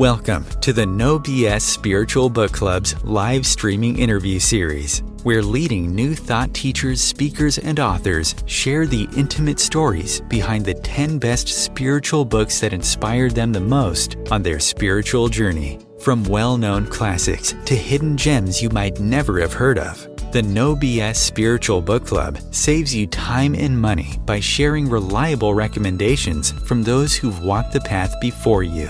Welcome to the No BS Spiritual Book Club's live streaming interview series, where leading new thought teachers, speakers, and authors share the intimate stories behind the 10 best spiritual books that inspired them the most on their spiritual journey. From well-known classics to hidden gems you might never have heard of, the No BS Spiritual Book Club saves you time and money by sharing reliable recommendations from those who've walked the path before you.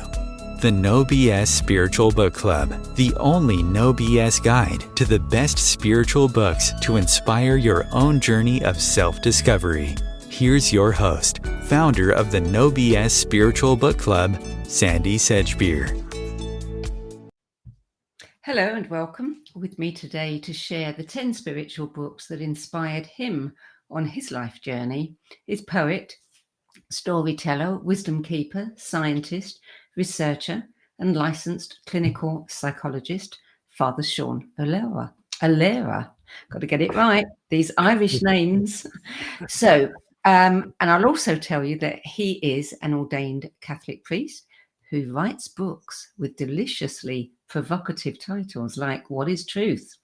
The No BS Spiritual Book Club, the only No BS guide to the best spiritual books to inspire your own journey of self-discovery. Here's your host, founder of the No BS Spiritual Book Club, Sandy Sedgbeer. Hello and welcome. With me today to share the 10 spiritual books that inspired him on his life journey is poet, storyteller, wisdom keeper, scientist, researcher, and licensed clinical psychologist, Father SeanOLaoire. Got to get it right, these Irish names. So, and I'll also tell you that he is an ordained Catholic priest who writes books with deliciously provocative titles like What is Truth?,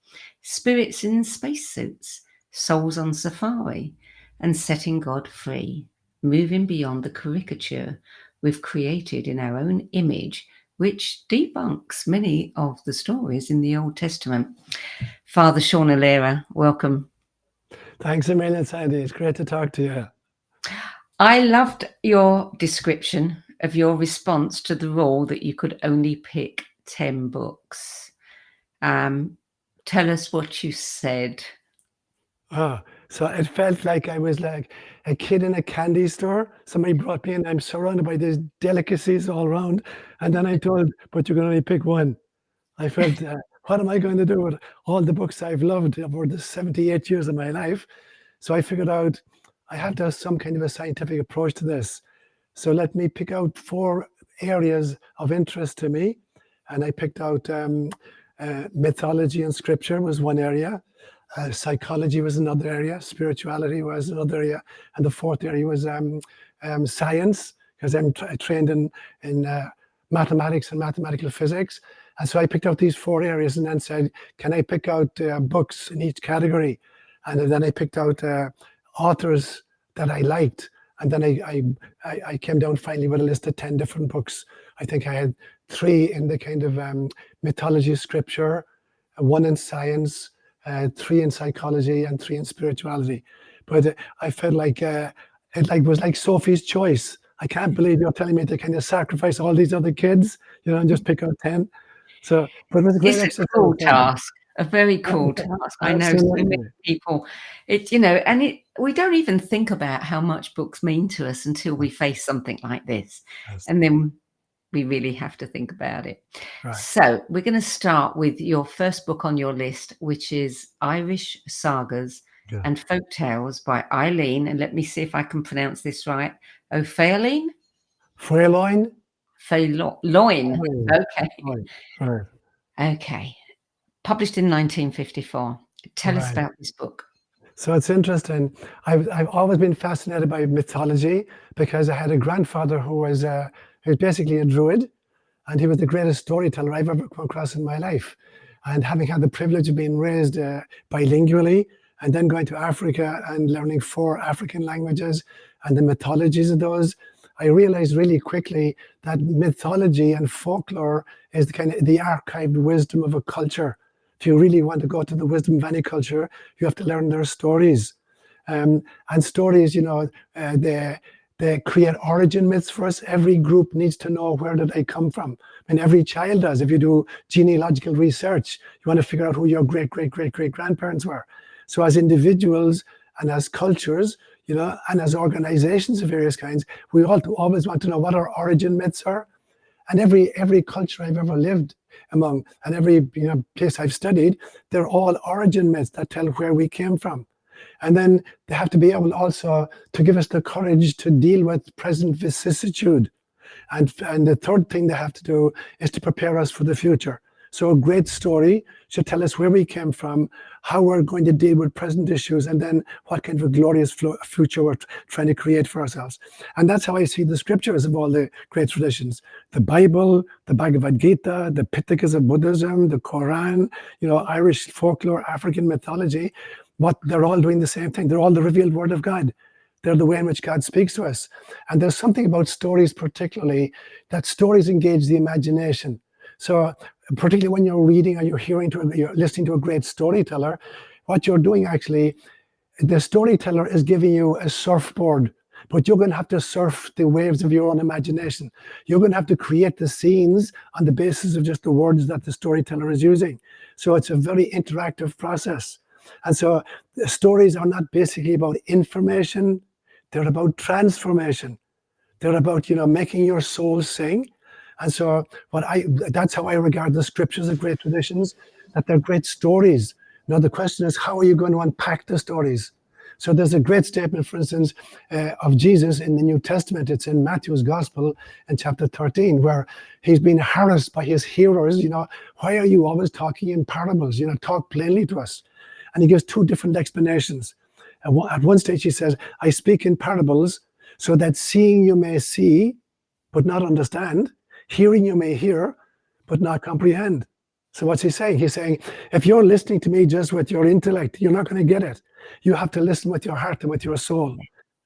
Spirits in Spacesuits, Souls on Safari, and Setting God Free, moving beyond the caricature we've created in our own image, which debunks many of the stories in the Old Testament. Father SeanOLaoire, welcome. Thanks a million, Sandy. It's great to talk to you. I loved your description of your response to the rule that you could only pick 10 books. Tell us what you said. So it felt like I was like a kid in a candy store. Somebody brought me in, I'm surrounded by these delicacies all around. And then I told, but you can only pick one. I felt, what am I going to do with all the books I've loved over the 78 years of my life? So I figured out I have to have some kind of a scientific approach to this. So let me pick out 4 areas of interest to me. And I picked out mythology and scripture was one area. Psychology was another area. Spirituality was another area. And the 4th area was science, because I'm trained in mathematics and mathematical physics. And so I picked out these 4 areas and then said, can I pick out books in each category? And then I picked out authors that I liked. And then I came down finally with a list of 10 different books. I think I had 3 in the kind of mythology, scripture, 1 in science, 3 in psychology, and 3 in spirituality. But I felt like it was like Sophie's Choice. I can't believe you're telling me to kind of sacrifice all these other kids, and just pick out 10. So, but it was a great exercise. It's a cool task. A very cool task. I know so many people, we don't even think about how much books mean to us until we face something like this. Yes. And then we really have to think about it. Right. So we're going to start with your first book on your list, which is Irish Sagas and Folk Tales by Eileen. And let me see if I can pronounce this right. O'Fearlin? Freiloin? Freiloin. Okay. Right. Okay. Published in 1954. Tell us about this book. So it's interesting. I've always been fascinated by mythology because I had a grandfather who was basically a druid, and he was the greatest storyteller I've ever come across in my life. And having had the privilege of being raised bilingually and then going to Africa and learning 4 African languages and the mythologies of those, I realized really quickly that mythology and folklore is the archived wisdom of a culture. If you really want to go to the wisdom of any culture, you have to learn their stories. And stories, they create origin myths for us. Every group needs to know, where did I come from? And every child does. If you do genealogical research, you want to figure out who your great-great-great-great-grandparents were. So as individuals and as cultures, and as organizations of various kinds, we always want to know what our origin myths are. And every culture I've ever lived among, and every place I've studied, they're all origin myths that tell where we came from. And then they have to be able also to give us the courage to deal with present vicissitude. And the third thing they have to do is to prepare us for the future. So a great story should tell us where we came from, how we're going to deal with present issues, and then what kind of a glorious future we're trying to create for ourselves. And that's how I see the scriptures of all the great traditions. The Bible, the Bhagavad Gita, the Pitakas of Buddhism, the Quran, Irish folklore, African mythology, they're all doing the same thing. They're all the revealed word of God. They're the way in which God speaks to us. And there's something about stories particularly, that stories engage the imagination. So particularly when you're reading or you're listening to a great storyteller, what you're doing actually, the storyteller is giving you a surfboard, but you're going to have to surf the waves of your own imagination. You're going to have to create the scenes on the basis of just the words that the storyteller is using. So it's a very interactive process. And so the stories are not basically about information, they're about transformation. They're about, making your soul sing. And so that's how I regard the scriptures of great traditions, that they're great stories. Now the question is, how are you going to unpack the stories? So there's a great statement, for instance, of Jesus in the New Testament. It's in Matthew's Gospel in chapter 13, where he's been harassed by his hearers. Why are you always talking in parables? Talk plainly to us. And he gives two different explanations. At one stage he says, I speak in parables so that seeing you may see, but not understand, hearing you may hear, but not comprehend. So what's he saying? He's saying, if you're listening to me just with your intellect, you're not going to get it. You have to listen with your heart and with your soul.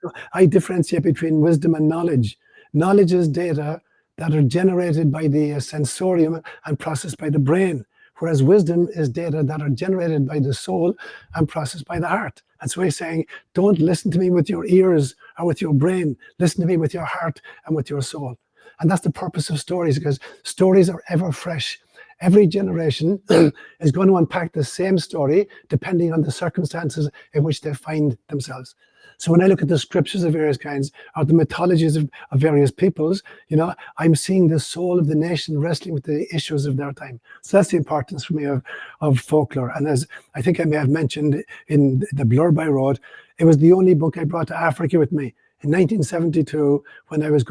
So I differentiate between wisdom and knowledge. Knowledge is data that are generated by the sensorium and processed by the brain, whereas wisdom is data that are generated by the soul and processed by the heart. And so he's saying, don't listen to me with your ears or with your brain. Listen to me with your heart and with your soul. And that's the purpose of stories, because stories are ever fresh. Every generation is going to unpack the same story depending on the circumstances in which they find themselves. So when I look at the scriptures of various kinds, or the mythologies of various peoples, I'm seeing the soul of the nation wrestling with the issues of their time. So that's the importance for me of folklore. And as I think I may have mentioned in the blurb I wrote, it was the only book I brought to Africa with me. In 1972, when I was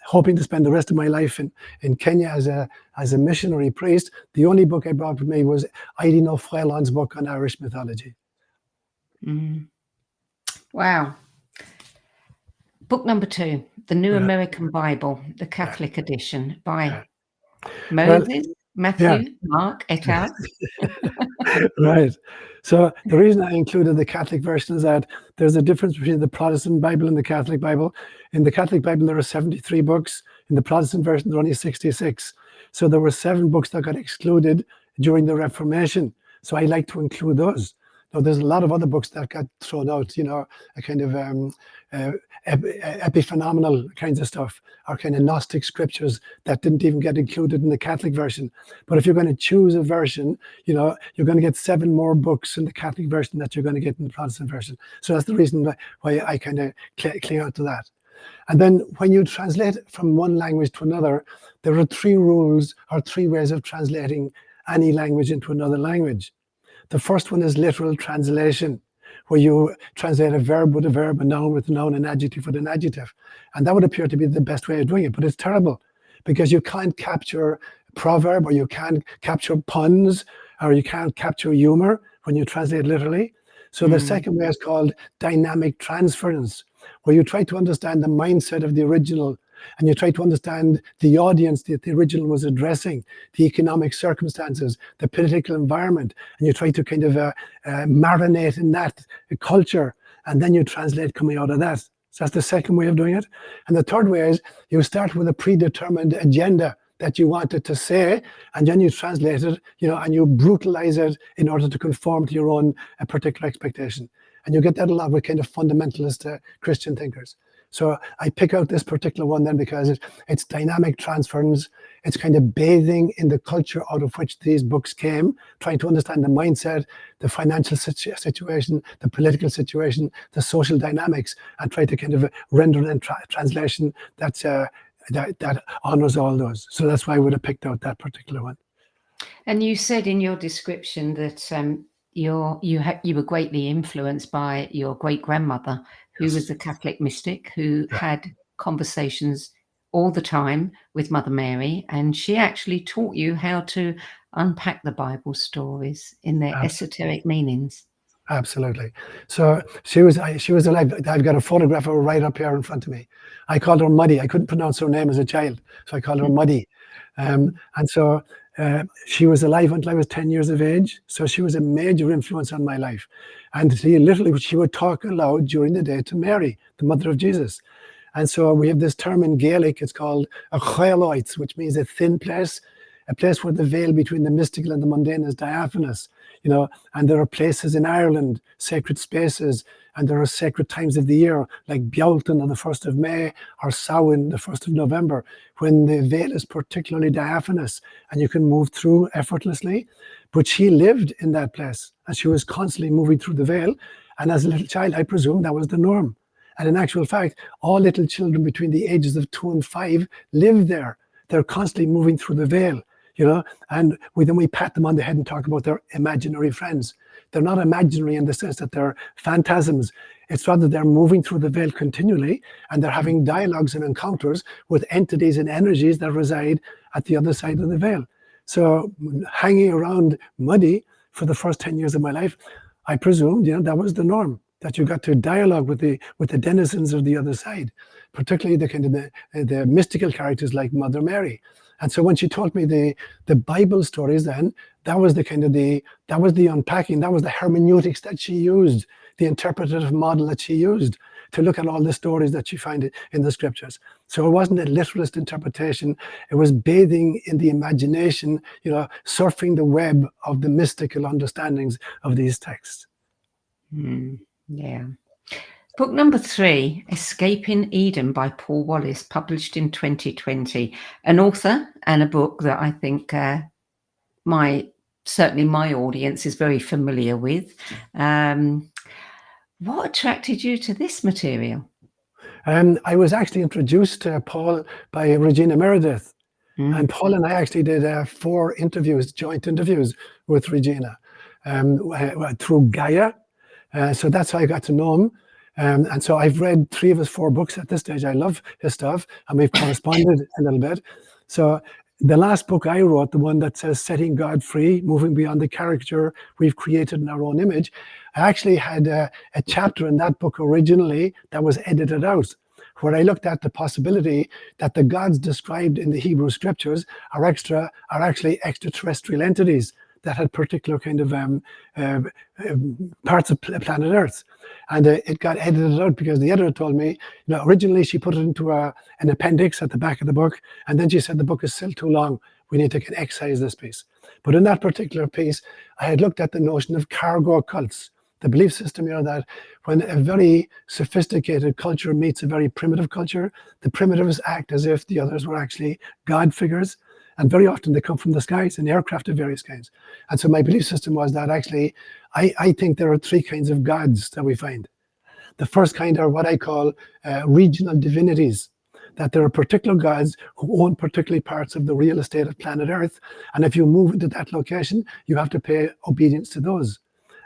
hoping to spend the rest of my life in Kenya as a missionary priest, the only book I brought with me was Idino Frelon's book on Irish mythology. Mm. Wow. Book number 2, The New American Bible, the Catholic edition by Moses, Matthew, Mark, et al. Right. So the reason I included the Catholic version is that there's a difference between the Protestant Bible and the Catholic Bible. In the Catholic Bible, there are 73 books. In the Protestant version, there are only 66. So there were 7 books that got excluded during the Reformation. So I like to include those. Now, there's a lot of other books that got thrown out, a kind of epiphenomenal kinds of stuff, or kind of Gnostic scriptures that didn't even get included in the Catholic version. But if you're going to choose a version, you're going to get 7 more books in the Catholic version that you're going to get in the Protestant version. So that's the reason why I kind of cling out to that. And then when you translate from one language to another, there are 3 rules or 3 ways of translating any language into another language. The first one is literal translation, where you translate a verb with a verb, a noun with a noun, an adjective with an adjective. And that would appear to be the best way of doing it, but it's terrible, because you can't capture proverb, or you can't capture puns, or you can't capture humor when you translate literally. So the second way is called dynamic transference, where you try to understand the mindset of the original, and you try to understand the audience that the original was addressing, the economic circumstances, the political environment, and you try to kind of marinate in that culture, and then you translate coming out of that. So that's the second way of doing it. And the third way is you start with a predetermined agenda that you wanted to say, and then you translate it, and you brutalize it in order to conform to your own particular expectation. And you get that a lot with kind of fundamentalist Christian thinkers. So I pick out this particular one then because it's dynamic transference. It's kind of bathing in the culture out of which these books came, trying to understand the mindset, the financial situation, the political situation, the social dynamics, and try to kind of render in translation that honors all those. So that's why I would have picked out that particular one. And you said in your description that you were greatly influenced by your great grandmother, who was a Catholic mystic who had conversations all the time with Mother Mary, and she actually taught you how to unpack the Bible stories in their esoteric meanings. Absolutely. So she was alive. I've got a photograph of her right up here in front of me. I called her Muddy. I couldn't pronounce her name as a child, so I called her Muddy. And so she was alive until I was 10 years of age. So she was a major influence on my life. And she would talk aloud during the day to Mary, the mother of Jesus. And so we have this term in Gaelic. It's called a chailoit, which means a thin place, a place where the veil between the mystical and the mundane is diaphanous. And there are places in Ireland, sacred spaces, and there are sacred times of the year, like Bealtaine on the 1st of May, or Samhain, the 1st of November, when the veil is particularly diaphanous and you can move through effortlessly. But she lived in that place, and she was constantly moving through the veil. And as a little child, I presume that was the norm. And in actual fact, all little children between the ages of 2 and 5 live there. They're constantly moving through the veil. And then we pat them on the head and talk about their imaginary friends. They're not imaginary in the sense that they're phantasms. It's rather they're moving through the veil continually, and they're having dialogues and encounters with entities and energies that reside at the other side of the veil. So hanging around Muddy for the first 10 years of my life, I presumed, that was the norm, that you got to dialogue with the denizens of the other side, particularly the kind of the mystical characters like Mother Mary. And so when she told me the Bible stories, then that was the unpacking, that was the hermeneutics that she used, the interpretative model that she used to look at all the stories that she found in the scriptures. So it wasn't a literalist interpretation. It was bathing in the imagination, surfing the web of the mystical understandings of these texts. Yeah. Book number 3, Escaping Eden by Paul Wallis, published in 2020. An author and a book that I think certainly my audience is very familiar with. What attracted you to this material? I was actually introduced to Paul by Regina Meredith. And Paul and I actually did 4 joint interviews with Regina through Gaia. So that's how I got to know him. And so I've read 3 of his 4 books at this stage. I love his stuff, and we've corresponded a little bit. So the last book I wrote, the one that says Setting God Free, Moving Beyond the Caricature We've Created in Our Own Image, I actually had a chapter in that book originally that was edited out, where I looked at the possibility that the gods described in the Hebrew scriptures are actually extraterrestrial entities that had particular kind of parts of planet Earth. And it got edited out because the editor told me, originally she put it into an appendix at the back of the book, and then she said the book is still too long. We need to excise this piece. But in that particular piece, I had looked at the notion of cargo cults, the belief system that when a very sophisticated culture meets a very primitive culture, the primitives act as if the others were actually God figures. And very often they come from the skies in aircraft of various kinds. And so my belief system was that actually, I think there are 3 kinds of gods that we find. The first kind are what I call regional divinities, that there are particular gods who own particular parts of the real estate of planet Earth. And if you move into that location, you have to pay obedience to those.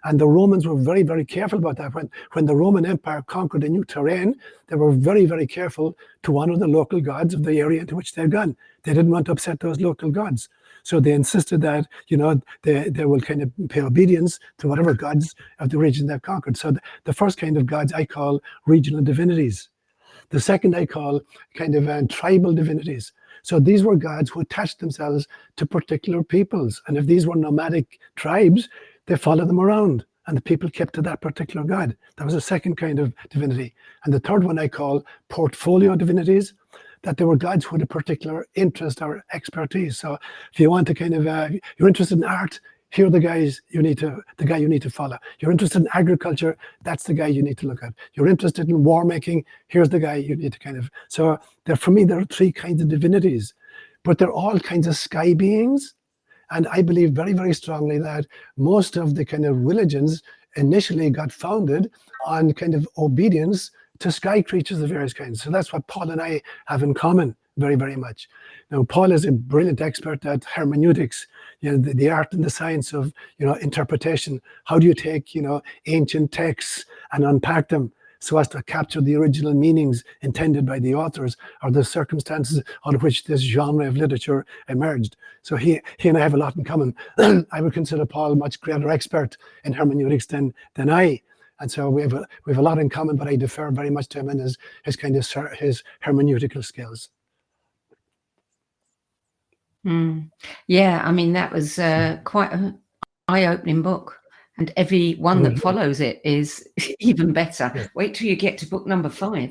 And the Romans were very, very careful about that. When the Roman Empire conquered a new terrain, they were very, very careful to honor the local gods of the area into which they'd gone. They didn't want to upset those local gods. So they insisted that, they will kind of pay obedience to whatever gods of the region they've conquered. So the first kind of gods I call regional divinities. The second I call kind of tribal divinities. So these were gods who attached themselves to particular peoples. And if these were nomadic tribes, they followed them around, and the people kept to that particular god. That was the second kind of divinity. And the third one I call portfolio divinities, that they were gods who had a particular interest or expertise. So if you want to kind of, you're interested in art, here are the guy you need to follow. You're interested in agriculture, that's the guy you need to look at. You're interested in war making, here's the guy you need to kind of. So for me, there are 3 kinds of divinities, but they're all kinds of sky beings. And I believe very, very strongly that most of the kind of religions initially got founded on kind of obedience to sky creatures of various kinds. So that's what Paul and I have in common very, very much. Now, Paul is a brilliant expert at hermeneutics, the art and the science of, interpretation. How do you take, ancient texts and unpack them so as to capture the original meanings intended by the authors or the circumstances out of which this genre of literature emerged. So he and I have a lot in common. I would consider Paul a much greater expert in hermeneutics than I. And so we have a lot in common, but I defer very much to him and his hermeneutical skills. Yeah, I mean, that was quite an eye-opening book. And every one that follows it is even better. Yeah. Wait till you get to book number 5.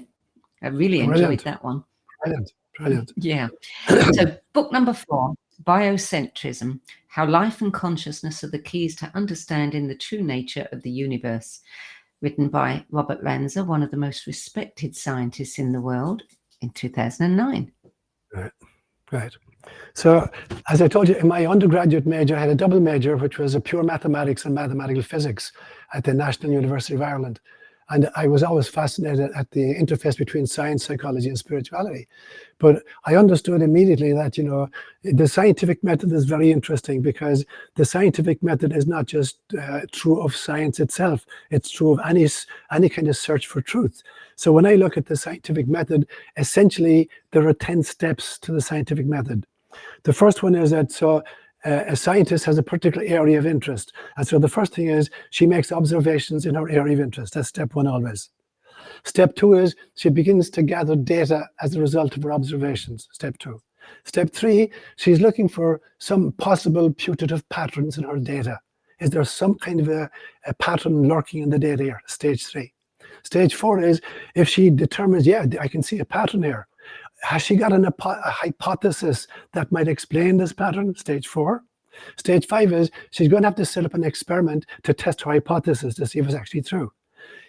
I really enjoyed that one. Brilliant. Yeah. So book number 4, Biocentrism, How Life and Consciousness Are the Keys to Understanding the True Nature of the Universe, written by Robert Lanza, one of the most respected scientists in the world, in 2009. Right. So, as I told you, in my undergraduate major, I had a double major, which was a pure mathematics and mathematical physics at the National University of Ireland. And I was always fascinated at the interface between science, psychology, and spirituality. But I understood immediately that, the scientific method is very interesting, because the scientific method is not just true of science itself. It's true of any kind of search for truth. So when I look at the scientific method, essentially, there are 10 steps to the scientific method. The first one is that a scientist has a particular area of interest. And so the first thing is she makes observations in her area of interest. That's step 1 always. Step 2 is she begins to gather data as a result of her observations. Step 2. Step 3, she's looking for some possible putative patterns in her data. Is there some kind of a pattern lurking in the data here? Stage 3. Stage 4 is if she determines, yeah, I can see a pattern here. Has she got a hypothesis that might explain this pattern? Stage 4. Stage 5 is she's going to have to set up an experiment to test her hypothesis to see if it's actually true.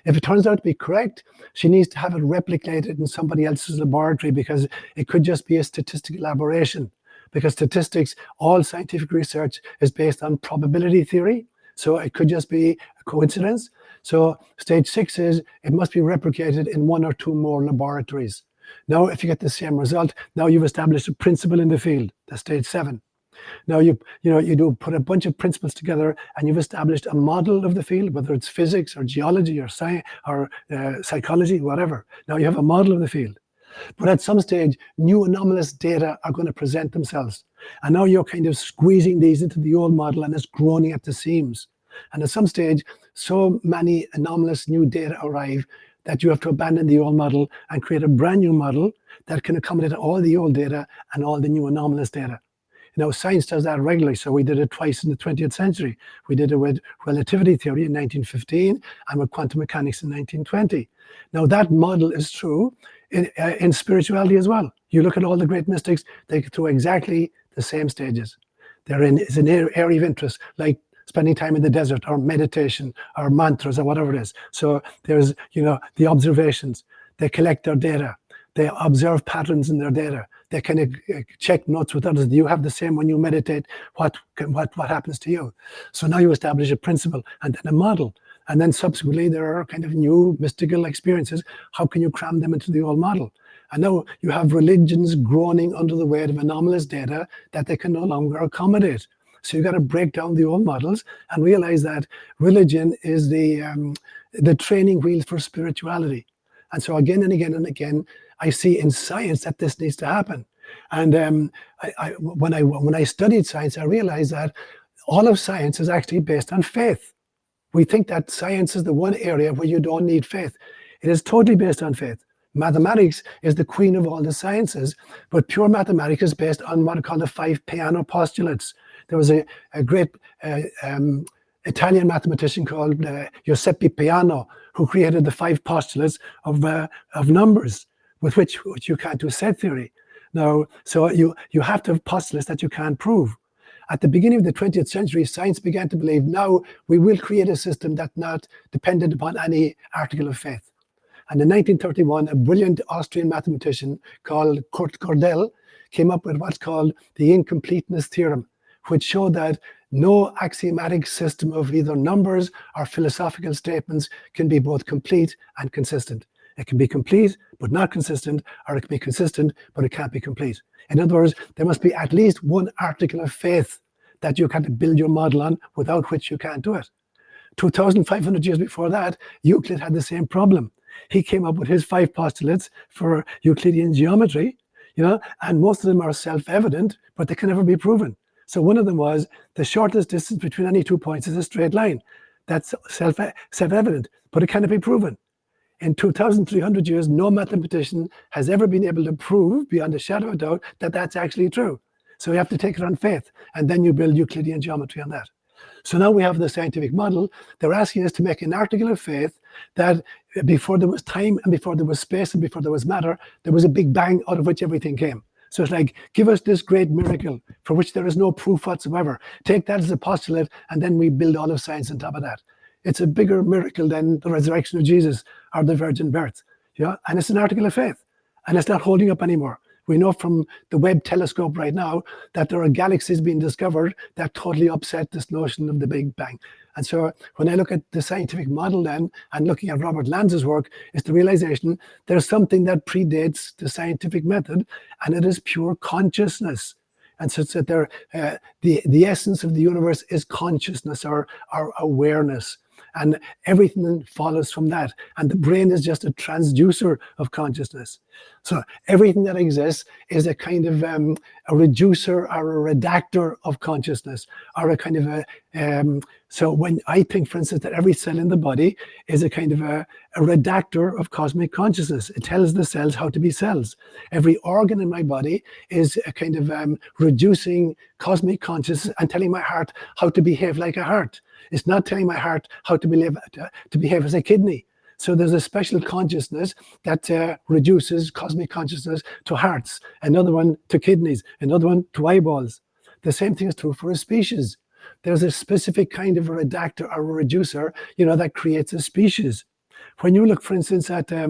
If it turns out to be correct, she needs to have it replicated in somebody else's laboratory, because it could just be a statistical aberration. Because statistics, all scientific research is based on probability theory. So it could just be a coincidence. So stage 6 is it must be replicated in 1 or 2 more laboratories. Now, if you get the same result, now you've established a principle in the field. That's stage 7. Now you put a bunch of principles together, and you've established a model of the field, whether it's physics or geology or science or psychology, whatever. Now you have a model of the field. But at some stage, new anomalous data are going to present themselves. And now you're kind of squeezing these into the old model, and it's groaning at the seams. And at some stage, so many anomalous new data arrive that you have to abandon the old model and create a brand new model that can accommodate all the old data and all the new anomalous data. Science does that regularly. So we did it twice in the 20th century. We did it with relativity theory in 1915 and with quantum mechanics in 1920. Now that model is true in spirituality as well. You look at all the great mystics, they go through exactly the same stages. It's an area of interest, like spending time in the desert or meditation or mantras or whatever it is. So there's, the observations. They collect their data. They observe patterns in their data. They can check notes with others. Do you have the same when you meditate? What happens to you? So now you establish a principle and then a model. And then subsequently there are kind of new mystical experiences. How can you cram them into the old model? And now you have religions groaning under the weight of anomalous data that they can no longer accommodate. So you've got to break down the old models and realize that religion is the training wheel for spirituality. And so again and again and again, I see in science that this needs to happen. And when I studied science, I realized that all of science is actually based on faith. We think that science is the one area where you don't need faith. It is totally based on faith. Mathematics is the queen of all the sciences, but pure mathematics is based on what are called the 5 Peano postulates. There was a great Italian mathematician called Giuseppe Peano, who created the 5 postulates of numbers, with which you can't do set theory. Now, so you have to have postulates that you can't prove. At the beginning of the 20th century, science began to believe, now we will create a system that's not dependent upon any article of faith. And in 1931, a brilliant Austrian mathematician called Kurt Gödel came up with what's called the incompleteness theorem, which showed that no axiomatic system of either numbers or philosophical statements can be both complete and consistent. It can be complete but not consistent, or it can be consistent but it can't be complete. In other words, there must be at least one article of faith that you can build your model on, without which you can't do it. 2,500 years before that, Euclid had the same problem. He came up with his 5 postulates for Euclidean geometry, and most of them are self-evident, but they can never be proven. So one of them was the shortest distance between any 2 points is a straight line. That's self-evident, but it cannot be proven. In 2,300 years, no mathematician has ever been able to prove beyond a shadow of a doubt that that's actually true. So you have to take it on faith, and then you build Euclidean geometry on that. So now we have the scientific model. They're asking us to make an article of faith that before there was time and before there was space and before there was matter, there was a big bang out of which everything came. So it's like, give us this great miracle for which there is no proof whatsoever. Take that as a postulate, and then we build all of science on top of that. It's a bigger miracle than the resurrection of Jesus or the virgin birth. And it's an article of faith, and it's not holding up anymore. We know from the Webb telescope right now that there are galaxies being discovered that totally upset this notion of the Big Bang. And so when I look at the scientific model then, and looking at Robert Lanza's work, it's the realization there's something that predates the scientific method, and it is pure consciousness. And so it's that the essence of the universe is consciousness, or awareness. And everything follows from that. And the brain is just a transducer of consciousness. So everything that exists is a kind of a reducer or a redactor of consciousness, or a kind of a... so when I think, for instance, that every cell in the body is a kind of a redactor of cosmic consciousness. It tells the cells how to be cells. Every organ in my body is a kind of reducing cosmic consciousness and telling my heart how to behave like a heart. It's not telling my heart how to behave as a kidney. So there's a special consciousness that reduces cosmic consciousness to hearts, another one to kidneys, another one to eyeballs. The same thing is true for a species. There's a specific kind of a redactor or a reducer, that creates a species. When you look, for instance, at, have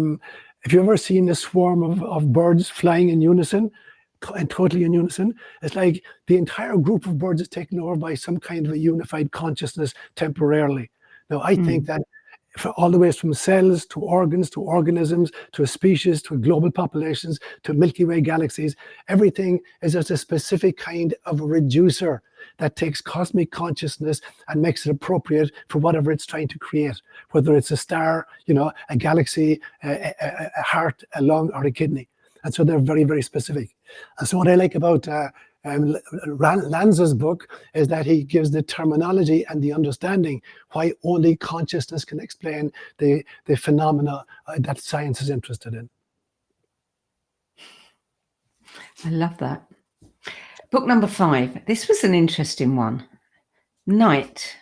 you ever seen a swarm of birds flying in unison? And totally in unison. It's like the entire group of birds is taken over by some kind of a unified consciousness temporarily. Now, I think that for all the ways from cells to organs to organisms to a species to global populations to Milky Way galaxies, everything is just a specific kind of a reducer that takes cosmic consciousness and makes it appropriate for whatever it's trying to create, whether it's a star, a galaxy, a heart, a lung, or a kidney. And so they're very, very specific. And so what I like about Lanza's book is that he gives the terminology and the understanding why only consciousness can explain the phenomena that science is interested in. I love that. Book number 5. This was an interesting one. Night,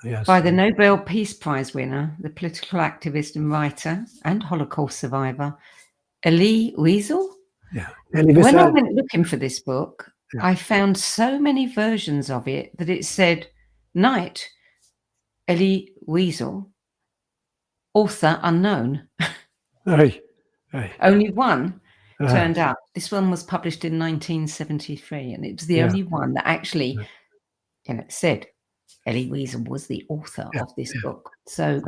Yes. by the Nobel Peace Prize winner, the political activist and writer and Holocaust survivor, Elie Wiesel. Yeah. When I went looking for this book, Yeah. I found so many versions of it that it said, Night, Elie Wiesel, author unknown. Right. Only one turned up. This one was published in 1973, and it was the only one that actually said Elie Wiesel was the author of this book. So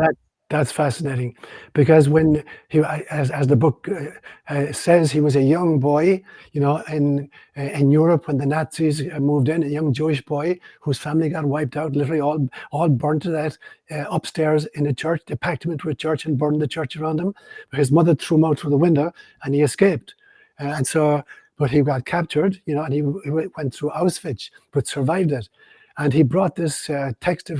that's fascinating, because when he, as the book says, he was a young boy, in Europe when the Nazis moved in, a young Jewish boy whose family got wiped out, literally all burnt to death upstairs in a church. They packed him into a church and burned the church around him. His mother threw him out through the window, and he escaped. But he got captured, and he went through Auschwitz, but survived it. And he brought this text of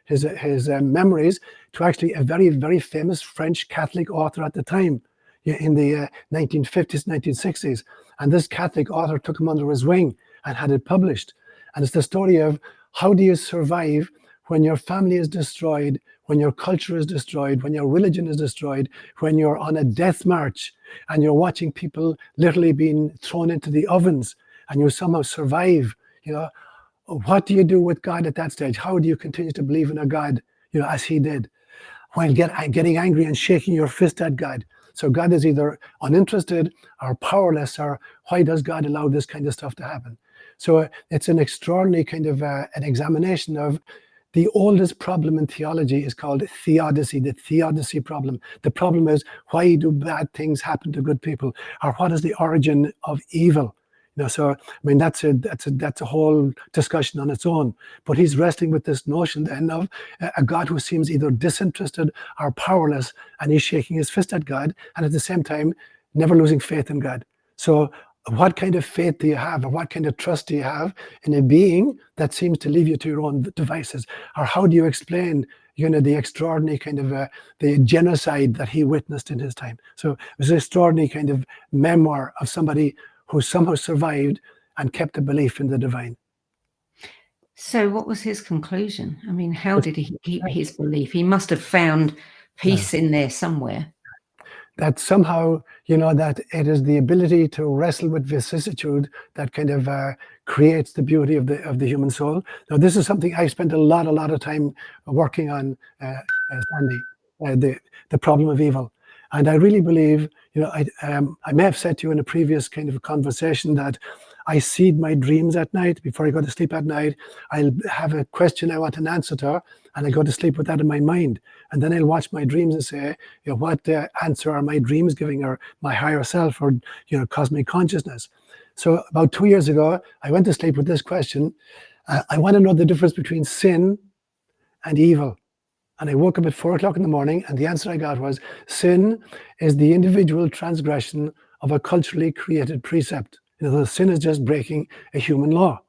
his memories to actually a very, very famous French Catholic author at the time, in the 1950s, 1960s. And this Catholic author took him under his wing and had it published. And it's the story of how do you survive when your family is destroyed, when your culture is destroyed, when your religion is destroyed, when you're on a death march and you're watching people literally being thrown into the ovens, and you somehow survive. What do you do with God at that stage? How do you continue to believe in a God, as he did, when getting angry and shaking your fist at God? So God is either uninterested or powerless, or why does God allow this kind of stuff to happen? So it's an extraordinary kind of an examination of the oldest problem in theology is called theodicy, the theodicy problem. The problem is, why do bad things happen to good people? Or what is the origin of evil? So I mean that's a whole discussion on its own. But he's wrestling with this notion then of a God who seems either disinterested or powerless, and he's shaking his fist at God, and at the same time never losing faith in God. So what kind of faith do you have, or what kind of trust do you have in a being that seems to leave you to your own devices? Or how do you explain, the extraordinary kind of the genocide that he witnessed in his time? So it was an extraordinary kind of memoir of somebody who somehow survived and kept a belief in the divine. So what was his conclusion? I mean, how did he keep his belief? He must have found peace in there somewhere. That somehow, that it is the ability to wrestle with vicissitude that kind of creates the beauty of the human soul. Now, this is something I spent a lot of time working on, Sandy, the problem of evil. And I really believe, I may have said to you in a previous kind of conversation that I seed my dreams at night. Before I go to sleep at night, I'll have a question I want an answer to, and I go to sleep with that in my mind. And then I'll watch my dreams and say, what answer are my dreams giving, or my higher self, or cosmic consciousness? So about 2 years ago, I went to sleep with this question. I want to know the difference between sin and evil. And I woke up at 4 o'clock in the morning, and the answer I got was, sin is the individual transgression of a culturally created precept. Sin is just breaking a human law,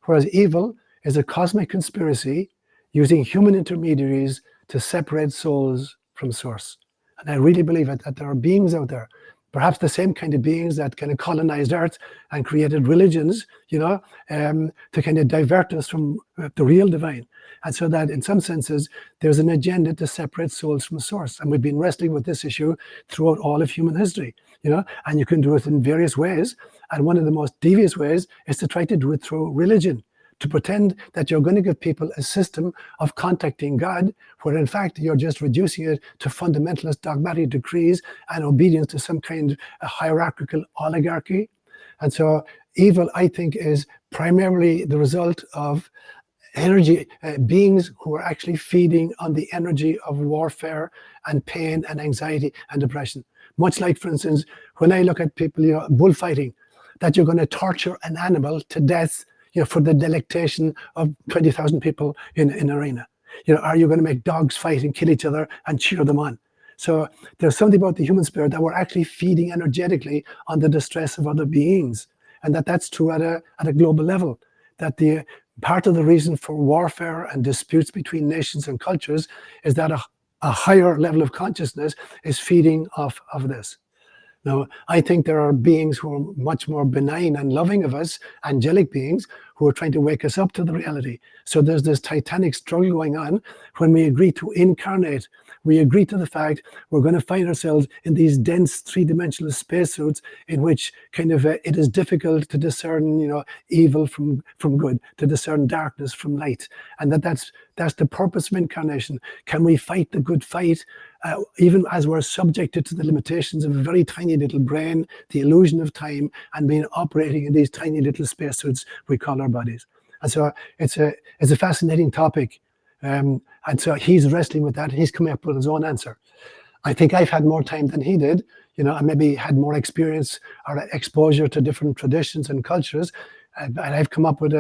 whereas evil is a cosmic conspiracy using human intermediaries to separate souls from source. And I really believe that there are beings out there, perhaps the same kind of beings that kind of colonized Earth and created religions, to kind of divert us from the real divine. And so that in some senses, there's an agenda to separate souls from source. And we've been wrestling with this issue throughout all of human history, and you can do it in various ways. And one of the most devious ways is to try to do it through religion, to pretend that you're going to give people a system of contacting God, where in fact you're just reducing it to fundamentalist dogmatic decrees and obedience to some kind of hierarchical oligarchy. And so evil, I think, is primarily the result of energy, beings who are actually feeding on the energy of warfare and pain and anxiety and depression. Much like, for instance, when I look at people, bullfighting, that you're going to torture an animal to death, for the delectation of 20,000 people in an arena. Are you going to make dogs fight and kill each other and cheer them on? So there's something about the human spirit that we're actually feeding energetically on the distress of other beings, and that's true at a global level. That the part of the reason for warfare and disputes between nations and cultures is that a higher level of consciousness is feeding off of this. Now, I think there are beings who are much more benign and loving of us, angelic beings, who are trying to wake us up to the reality. So there's this titanic struggle going on. When we agree to incarnate, we agree to the fact we're going to find ourselves in these dense three-dimensional spacesuits in which kind of it is difficult to discern, evil from good, to discern darkness from light. And that's the purpose of incarnation. Can we fight the good fight, even as we're subjected to the limitations of a very tiny little brain, the illusion of time, and being operating in these tiny little spacesuits we call our bodies? And so it's a fascinating topic. And so he's wrestling with that. He's coming up with his own answer. I think I've had more time than he did. I maybe had more experience or exposure to different traditions and cultures. And I've come up with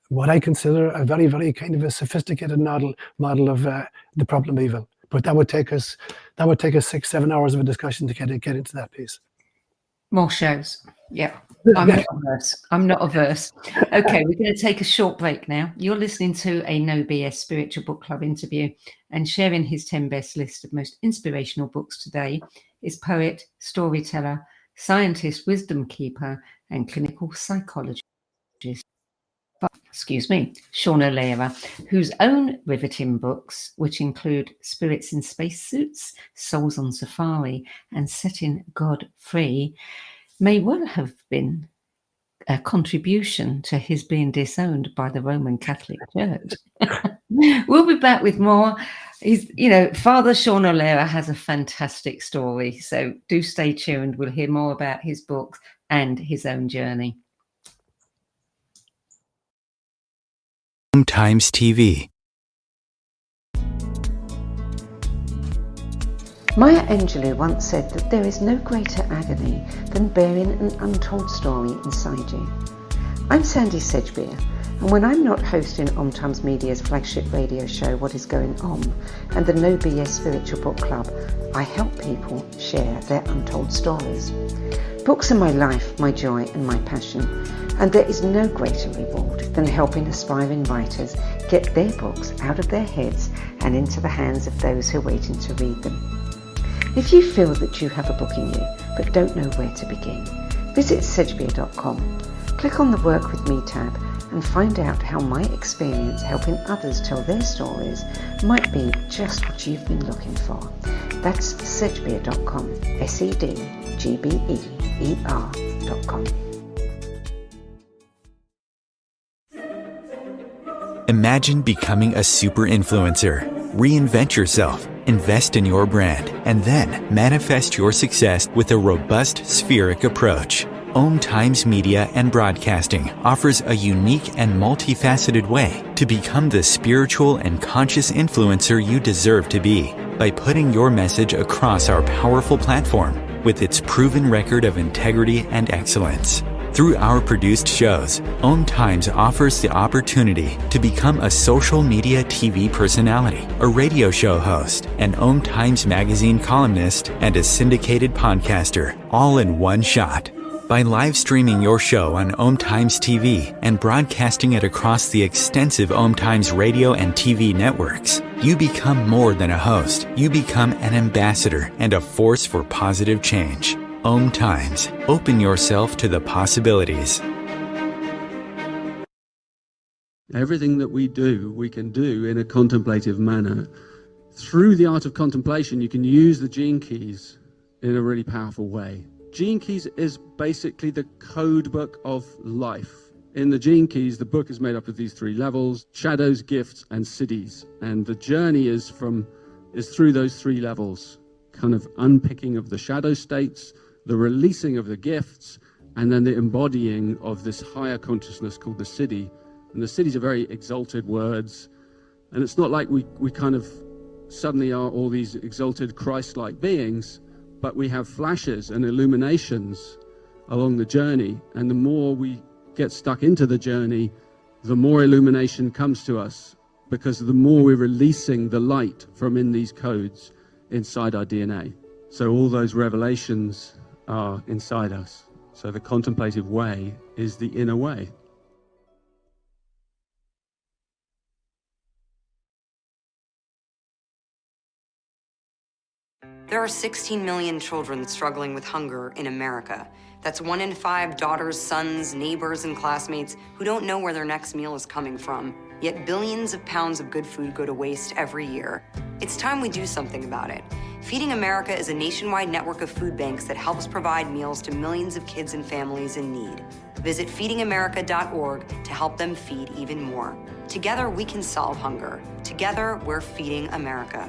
what I consider a very, very kind of a sophisticated model of the problem of evil. But that would take us 6-7 hours of a discussion to get into that piece. More shows. Yeah. I'm not averse. Okay, we're going to take a short break now. You're listening to a No BS Spiritual Book Club interview, and sharing his 10 best list of most inspirational books today is poet, storyteller, scientist, wisdom keeper, and clinical psychologist, SeanOLaoire, whose own riveting books, which include Spirits in Spacesuits, Souls on Safari, and Setting God Free, may well have been a contribution to his being disowned by the Roman Catholic Church. We'll be back with more. Father SeanOLaoire has a fantastic story, so do stay tuned. We'll hear more about his books and his own journey. Times TV. Maya Angelou once said that there is no greater agony than bearing an untold story inside you. I'm Sandy Sedgbeer, and when I'm not hosting Times Media's flagship radio show What Is Going On and the No BS Spiritual Book Club, I help people share their untold stories. Books are my life, my joy and my passion, and there is no greater reward than helping aspiring writers get their books out of their heads and into the hands of those who are waiting to read them. If you feel that you have a book in you but don't know where to begin, visit sedgbeer.com. Click on the Work With Me tab and find out how my experience helping others tell their stories might be just what you've been looking for. That's sedgbeer.com, sedgbeer.com. Imagine becoming a super influencer. Reinvent yourself, invest in your brand, and then manifest your success with a robust spheric approach. Times Media and Broadcasting offers a unique and multifaceted way to become the spiritual and conscious influencer you deserve to be by putting your message across our powerful platform with its proven record of integrity and excellence. Through our produced shows, Times offers the opportunity to become a social media TV personality, a radio show host, an Times magazine columnist, and a syndicated podcaster, all in one shot. By live streaming your show on Times TV and broadcasting it across the extensive Times radio and TV networks, you become more than a host. You become an ambassador and a force for positive change. Times. Open yourself to the possibilities. Everything that we do, we can do in a contemplative manner. Through the art of contemplation, you can use the gene keys in a really powerful way. Gene keys is basically the code book of life. In the gene keys, the book is made up of these three levels: shadows, gifts, and cities. And the journey is through those three levels, kind of unpicking of the shadow states, the releasing of the gifts, and then the embodying of this higher consciousness called the city. And the cities are very exalted words. And it's not like we kind of suddenly are all these exalted Christ-like beings, but we have flashes and illuminations along the journey. And the more we get stuck into the journey, the more illumination comes to us, because the more we're releasing the light from in these codes inside our DNA. So all those revelations are inside us. So the contemplative way is the inner way. There are 16 million children struggling with hunger in America. That's 1 in 5 daughters, sons, neighbors, and classmates who don't know where their next meal is coming from. Yet billions of pounds of good food go to waste every year. It's time we do something about it. Feeding America is a nationwide network of food banks that helps provide meals to millions of kids and families in need. Visit feedingamerica.org to help them feed even more. Together, we can solve hunger. Together, we're feeding America.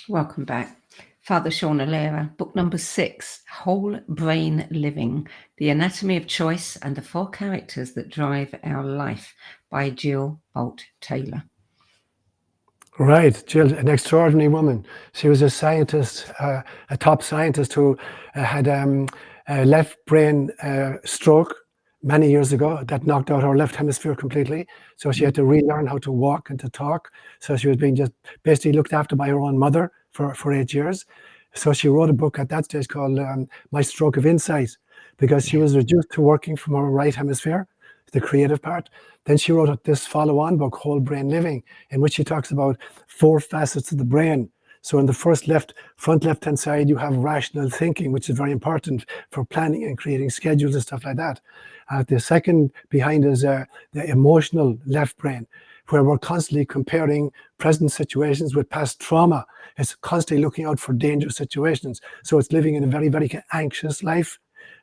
Welcome back. Father SeanOLaoire, book number 6, Whole Brain Living, The Anatomy of Choice and the 4 Characters That Drive Our Life, by Jill Bolt Taylor. Right, Jill, an extraordinary woman. She was a scientist, a top scientist who had a left brain stroke many years ago that knocked out her left hemisphere completely. So she had to relearn how to walk and to talk. So she was being just basically looked after by her own mother for 8 years. So she wrote a book at that stage called My Stroke of Insight, because she was reduced to working from her right hemisphere, the creative part. Then she wrote this follow-on book, Whole Brain Living, in which she talks about 4 facets of the brain. So in the front left-hand side, you have rational thinking, which is very important for planning and creating schedules and stuff like that. The second behind is the emotional left brain, where we're constantly comparing present situations with past trauma. It's constantly looking out for dangerous situations. So it's living in a very, very anxious life.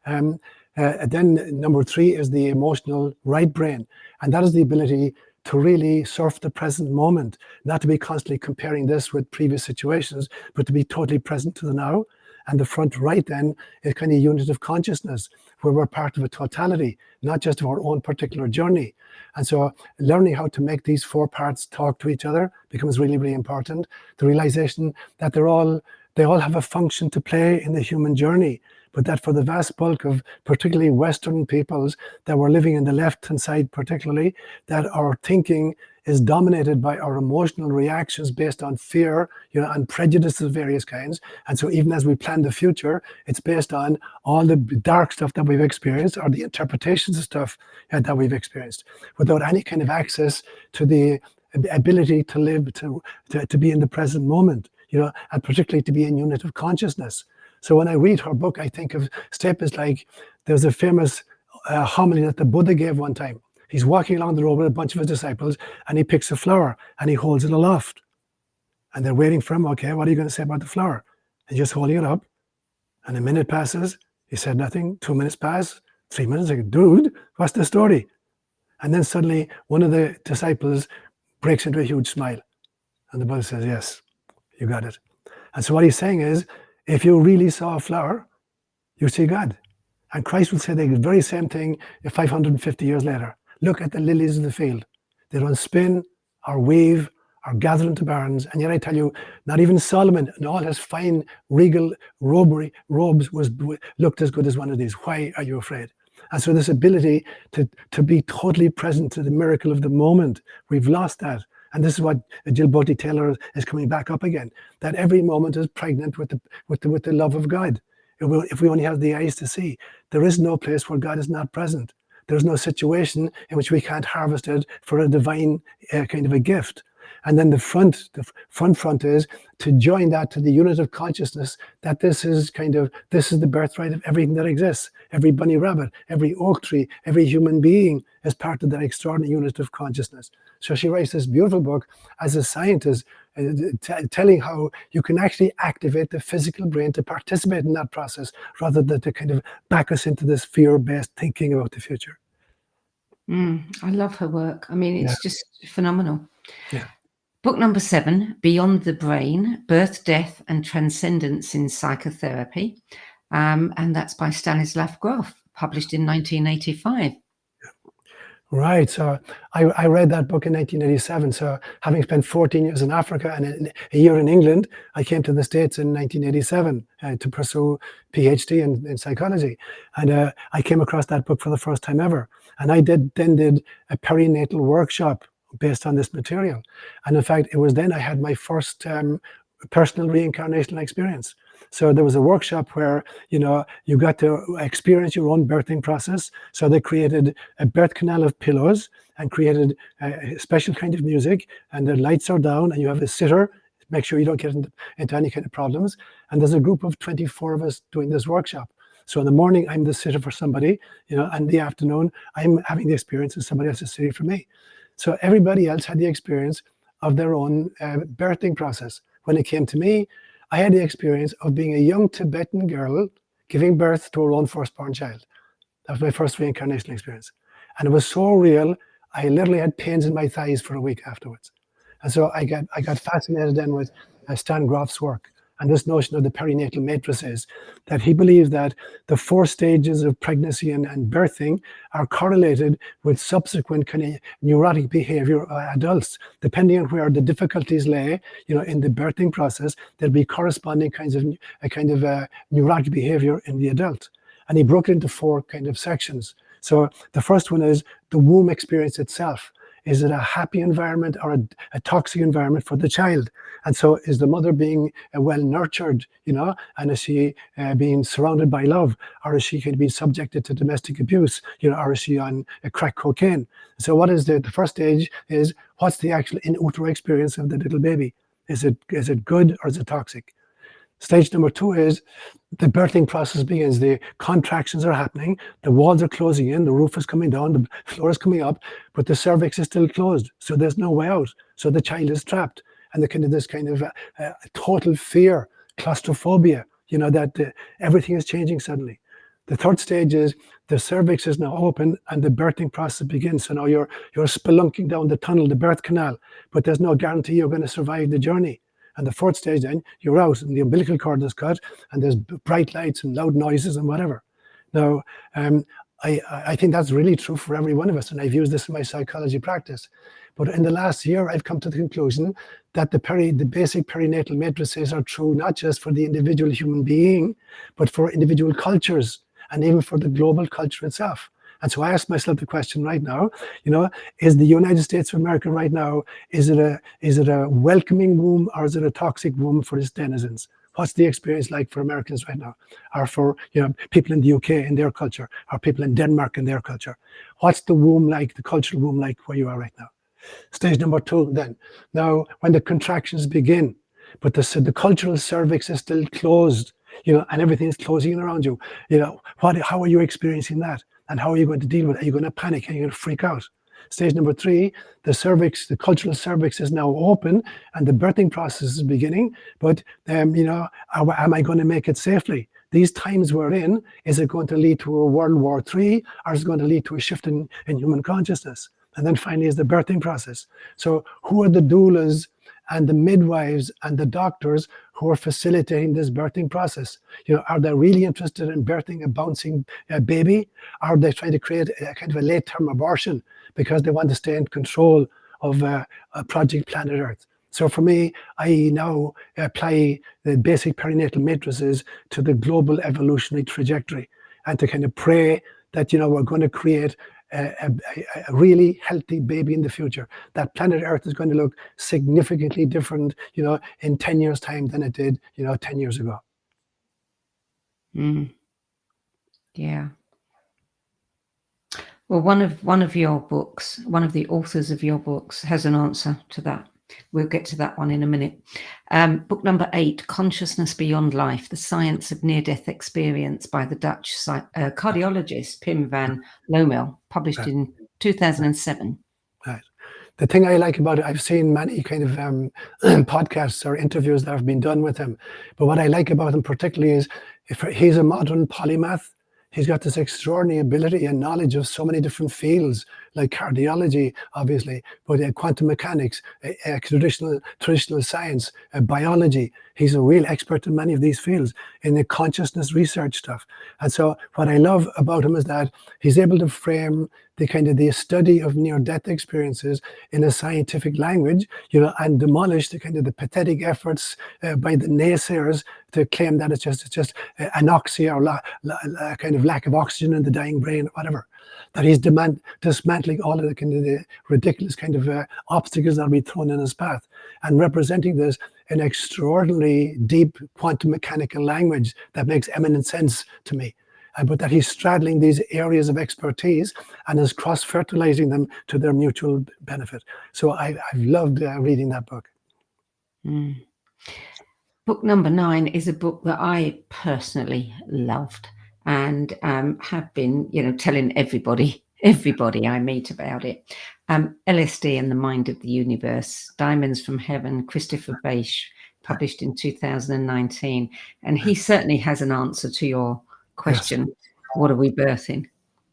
Then number 3 is the emotional right brain. And that is the ability to really surf the present moment, not to be constantly comparing this with previous situations, but to be totally present to the now. And the front right then is kind of unit of consciousness, where we're part of a totality, not just of our own particular journey. And so learning how to make these 4 parts talk to each other becomes really, really important. The realization that they all have a function to play in the human journey, but that for the vast bulk of particularly Western peoples that were living in the left-hand side particularly, that our thinking is dominated by our emotional reactions based on fear, and prejudice of various kinds. And so even as we plan the future, it's based on all the dark stuff that we've experienced, or the interpretations of stuff that we've experienced, without any kind of access to the ability to live, to be in the present moment, and particularly to be in unit of consciousness. So when I read her book, I think of statements like, there's a famous homily that the Buddha gave one time. He's walking along the road with a bunch of his disciples, and he picks a flower and he holds it aloft. And they're waiting for him. Okay, what are you going to say about the flower? And just holding it up. And a minute passes. He said nothing. 2 minutes pass. 3 minutes. Like, dude, what's the story? And then suddenly one of the disciples breaks into a huge smile. And the Buddha says, yes, you got it. And so what he's saying is, if you really saw a flower, you see God. And Christ will say the very same thing 550 years later. Look at the lilies of the field. They don't spin or weave or gather into barns. And yet I tell you, not even Solomon in all his fine regal robes looked as good as one of these. Why are you afraid? And so this ability to be totally present to the miracle of the moment, we've lost that. And this is what Gilbert Taylor is coming back up again, that every moment is pregnant with the love of God. If we only have the eyes to see, there is no place where God is not present. There's no situation in which we can't harvest it for a divine kind of a gift. And then the front is to join that to the unit of consciousness that this is the birthright of everything that exists. Every bunny rabbit, every oak tree, every human being is part of that extraordinary unit of consciousness. So she writes this beautiful book as a scientist, telling how you can actually activate the physical brain to participate in that process, rather than to kind of back us into this fear-based thinking about the future. I love her work. I mean, it's just phenomenal. Yeah. Book number 7, Beyond the Brain, Birth, Death and Transcendence in Psychotherapy. And that's by Stanislav Grof, published in 1985. Right. So I read that book in 1987. So having spent 14 years in Africa and a year in England, I came to the States in 1987 to pursue PhD in psychology. And I came across that book for the first time ever. And I then did a perinatal workshop based on this material. And in fact, it was then I had my first personal reincarnational experience. So there was a workshop where, you got to experience your own birthing process. So they created a birth canal of pillows and created a special kind of music, and the lights are down and you have a sitter, make sure you don't get into any kind of problems. And there's a group of 24 of us doing this workshop. So in the morning, I'm the sitter for somebody, and in the afternoon, I'm having the experience and somebody else is sitting for me. So everybody else had the experience of their own birthing process. When it came to me, I had the experience of being a young Tibetan girl giving birth to her own firstborn child. That was my first reincarnation experience. And it was so real, I literally had pains in my thighs for a week afterwards. And so I got fascinated then with Stan Grof's work. And this notion of the perinatal matrices, that he believes that the 4 stages of pregnancy and birthing are correlated with subsequent kind of neurotic behavior of adults. Depending on where the difficulties lay, in the birthing process, there'll be corresponding kinds of neurotic behavior in the adult. And he broke it into 4 kind of sections. So the first one is the womb experience itself. Is it a happy environment or a toxic environment for the child? And so is the mother being well nurtured, and is she being surrounded by love? Or is she going to be subjected to domestic abuse, or is she on crack cocaine? So what is the first stage is, what's the actual in utero experience of the little baby? Is it good or is it toxic? Stage number 2 is the birthing process begins. The contractions are happening, the walls are closing in, the roof is coming down, the floor is coming up, but the cervix is still closed. So there's no way out. So the child is trapped. And this kind of total fear, claustrophobia, that everything is changing suddenly. The third stage is the cervix is now open and the birthing process begins. So now you're spelunking down the tunnel, the birth canal, but there's no guarantee you're going to survive the journey. And the fourth stage then, you're out and the umbilical cord is cut and there's bright lights and loud noises and whatever. Now, I think that's really true for every one of us, and I've used this in my psychology practice. But in the last year, I've come to the conclusion that the basic perinatal matrices are true not just for the individual human being, but for individual cultures and even for the global culture itself. And so I ask myself the question right now, is the United States of America right now, is it a welcoming womb or is it a toxic womb for its denizens? What's the experience like for Americans right now, or for people in the UK in their culture, or people in Denmark in their culture? What's the womb like, the cultural womb like where you are right now? Stage number 2 then. Now, when the contractions begin, but the cultural cervix is still closed, and everything's closing around you, how are you experiencing that? And how are you going to deal with it? Are you going to panic? Are you going to freak out? Stage number 3, the cultural cervix is now open and the birthing process is beginning, but am I going to make it safely? These times we're in, is it going to lead to a World War III, or is it going to lead to a shift in human consciousness? And then finally is the birthing process. So who are the doulas and the midwives and the doctors who are facilitating this birthing process? Are they really interested in birthing a bouncing baby? Are they trying to create a kind of a late-term abortion because they want to stay in control of Project Planet Earth? So for me, I now apply the basic perinatal matrices to the global evolutionary trajectory, and to kind of pray that we're going to create a really healthy baby in the future. That planet Earth is going to look significantly different, in 10 years' time than it did, 10 years ago. Yeah. Well, one of your books, one of the authors of your books, has an answer to that. We'll get to that one in a minute. Book number 8, Consciousness Beyond Life, The Science of Near-Death Experience, by the Dutch cardiologist Pim van Lommel, published in 2007. Right. The thing I like about it, I've seen many kind of podcasts or interviews that have been done with him, but what I like about him particularly is he's a modern polymath. He's got this extraordinary ability and knowledge of so many different fields, like cardiology, obviously, but quantum mechanics, traditional science, biology. He's a real expert in many of these fields, in the consciousness research stuff. And so what I love about him is that he's able to frame the study of near-death experiences in a scientific language, and demolish the pathetic efforts by the naysayers to claim that it's just anoxia or kind of lack of oxygen in the dying brain, or whatever. That he's dismantling all of the ridiculous obstacles that will be thrown in his path, and representing this in extraordinarily deep quantum mechanical language that makes eminent sense to me. But that he's straddling these areas of expertise and is cross-fertilizing them to their mutual benefit. So I've loved reading that book. Book number 9 is a book that I personally loved, and have been, telling everybody I meet about it. LSD and the Mind of the Universe, Diamonds from Heaven, Christopher Bache, published in 2019. And he certainly has an answer to your question. Yes. What are we birthing?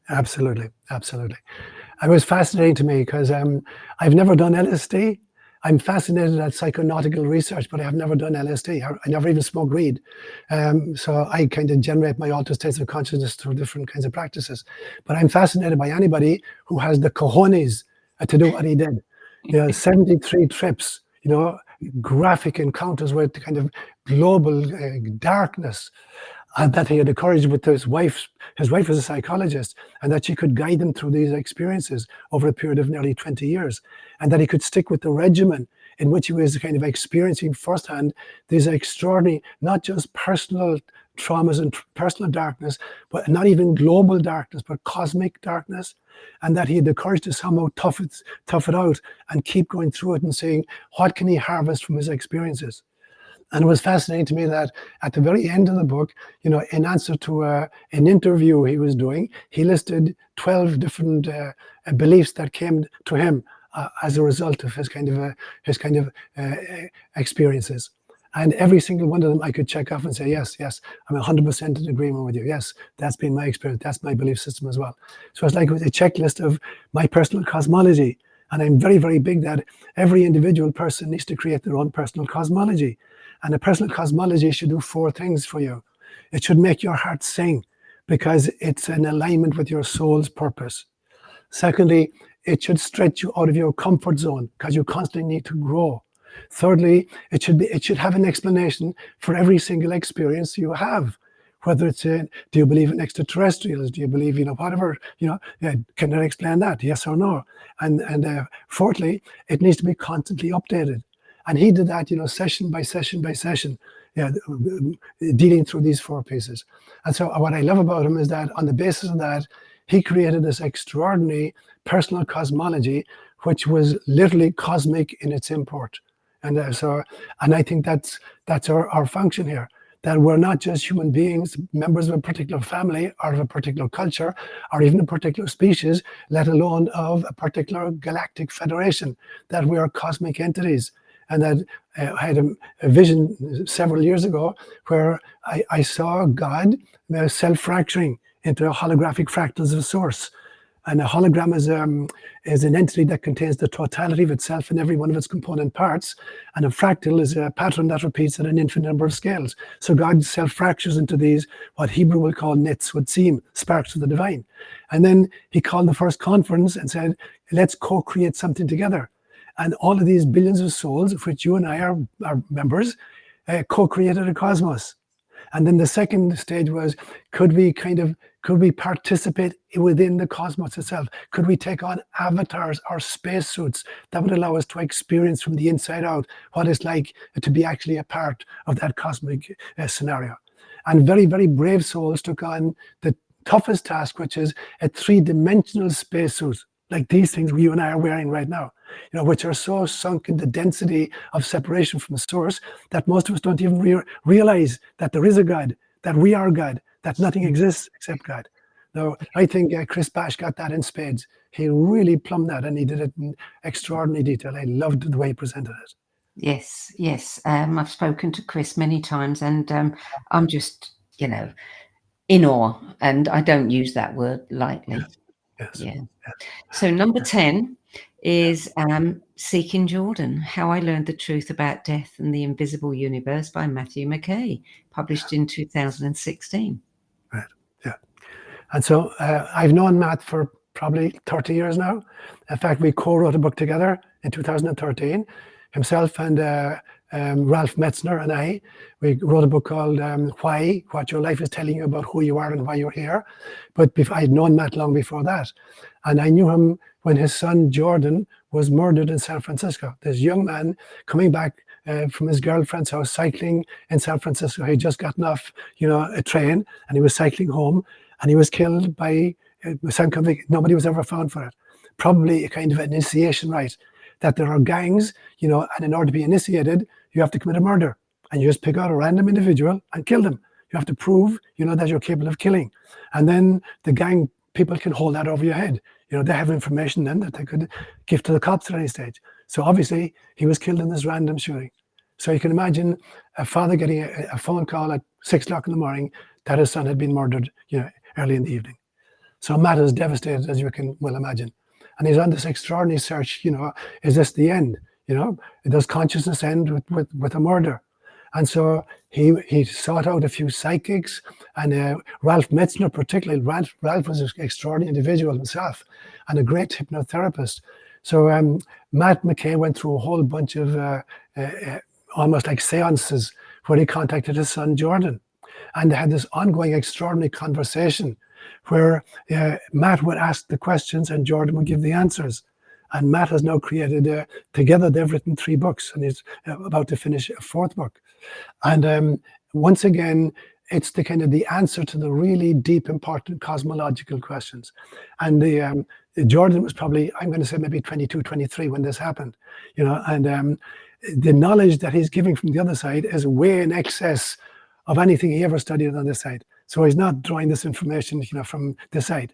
Absolutely. It was fascinating to me because I've never done LSD. I'm fascinated at psychonautical research, but I have never done LSD. I never even smoked weed. So I kind of generate my altered states of consciousness through different kinds of practices. But I'm fascinated by anybody who has the cojones to do what he did. 73 trips, graphic encounters with the kind of global darkness. And that he had the courage with his wife was a psychologist, and that she could guide him through these experiences over a period of nearly 20 years. And that he could stick with the regimen in which he was kind of experiencing firsthand these extraordinary, not just personal traumas and personal darkness, but not even global darkness, but cosmic darkness. And that he had the courage to somehow tough it out and keep going through it and saying, what can he harvest from his experiences? And it was fascinating to me that at the very end of the book, in answer to an interview he was doing, he listed 12 different beliefs that came to him as a result of his experiences. And every single one of them I could check off and say, yes, I'm 100% in agreement with you. Yes, that's been my experience. That's my belief system as well. So it's like a checklist of my personal cosmology. And I'm very, very big that every individual person needs to create their own personal cosmology. And a personal cosmology should do 4 things for you. It should make your heart sing, because it's in alignment with your soul's purpose. Secondly, it should stretch you out of your comfort zone because you constantly need to grow. Thirdly, it should have an explanation for every single experience you have. Whether it's do you believe in extraterrestrials? Do you believe, whatever, can I explain that? Yes or no? And fourthly, it needs to be constantly updated. And he did that, session by session by session, dealing through these 4 pieces. And so what I love about him is that on the basis of that, he created this extraordinary personal cosmology, which was literally cosmic in its import. And I think that's our function here. That we're not just human beings, members of a particular family or of a particular culture or even a particular species, let alone of a particular galactic federation, that we are cosmic entities. And that I had a vision several years ago where I saw God self-fracturing into holographic fractals of source. And a hologram is an entity that contains the totality of itself in every one of its component parts. And a fractal is a pattern that repeats at an infinite number of scales. So God self-fractures into these, what Hebrew will call netzim, sparks of the divine. And then he called the first conference and said, let's co-create something together. And all of these billions of souls, of which you and I are members, co-created a cosmos. And then the second stage was, could we participate within the cosmos itself? Could we take on avatars or spacesuits that would allow us to experience from the inside out what it's like to be actually a part of that cosmic scenario? And very, very brave souls took on the toughest task, which is a 3-dimensional spacesuit, like these things you and I are wearing right now, which are so sunk in the density of separation from the source that most of us don't even realize that there is a God, that we are God, that nothing exists except God. Now, I think Chris Bash got that in spades. He really plumbed that, and he did it in extraordinary detail. I loved the way he presented it. Yes. I've spoken to Chris many times, and I'm just, in awe, and I don't use that word lightly. Yes. Yeah. So number 10 is Seeking Jordan, How I Learned the Truth About Death and the Invisible Universe by Matthew McKay, published in 2016. Right, yeah. And so I've known Matt for probably 30 years now. In fact, we co-wrote a book together in 2013. Himself and Ralph Metzner and I, we wrote a book called Why, What Your Life is Telling You About Who You Are and Why You're Here. But I'd known Matt long before that. And I knew him when his son Jordan was murdered in San Francisco. This young man coming back from his girlfriend's house, cycling in San Francisco. He'd just gotten off, a train, and he was cycling home, and he was killed by some convict. Nobody was ever found for it. Probably a kind of an initiation rite, that there are gangs, and in order to be initiated, you have to commit a murder, and you just pick out a random individual and kill them. You have to prove, that you're capable of killing, and then the gang people can hold that over your head. They have information then that they could give to the cops at any stage. So obviously, he was killed in this random shooting. So you can imagine a father getting a phone call at 6 o'clock in the morning that his son had been murdered, early in the evening. So Matt is devastated, as you can well imagine. And he's on this extraordinary search, is this the end? Does consciousness end with a murder? And so he sought out a few psychics, and Ralph Metzner particularly. Ralph was an extraordinary individual himself and a great hypnotherapist. So Matt McKay went through a whole bunch of almost like seances where he contacted his son Jordan. And they had this ongoing extraordinary conversation where Matt would ask the questions and Jordan would give the answers. And Matt has now created, together they've written 3 books, and he's about to finish a 4th book. And once again, it's the kind of the answer to the really deep, important cosmological questions. And Jordan was probably, I'm going to say maybe 22, 23 when this happened, and the knowledge that he's giving from the other side is way in excess of anything he ever studied on this side. So he's not drawing this information, from this side.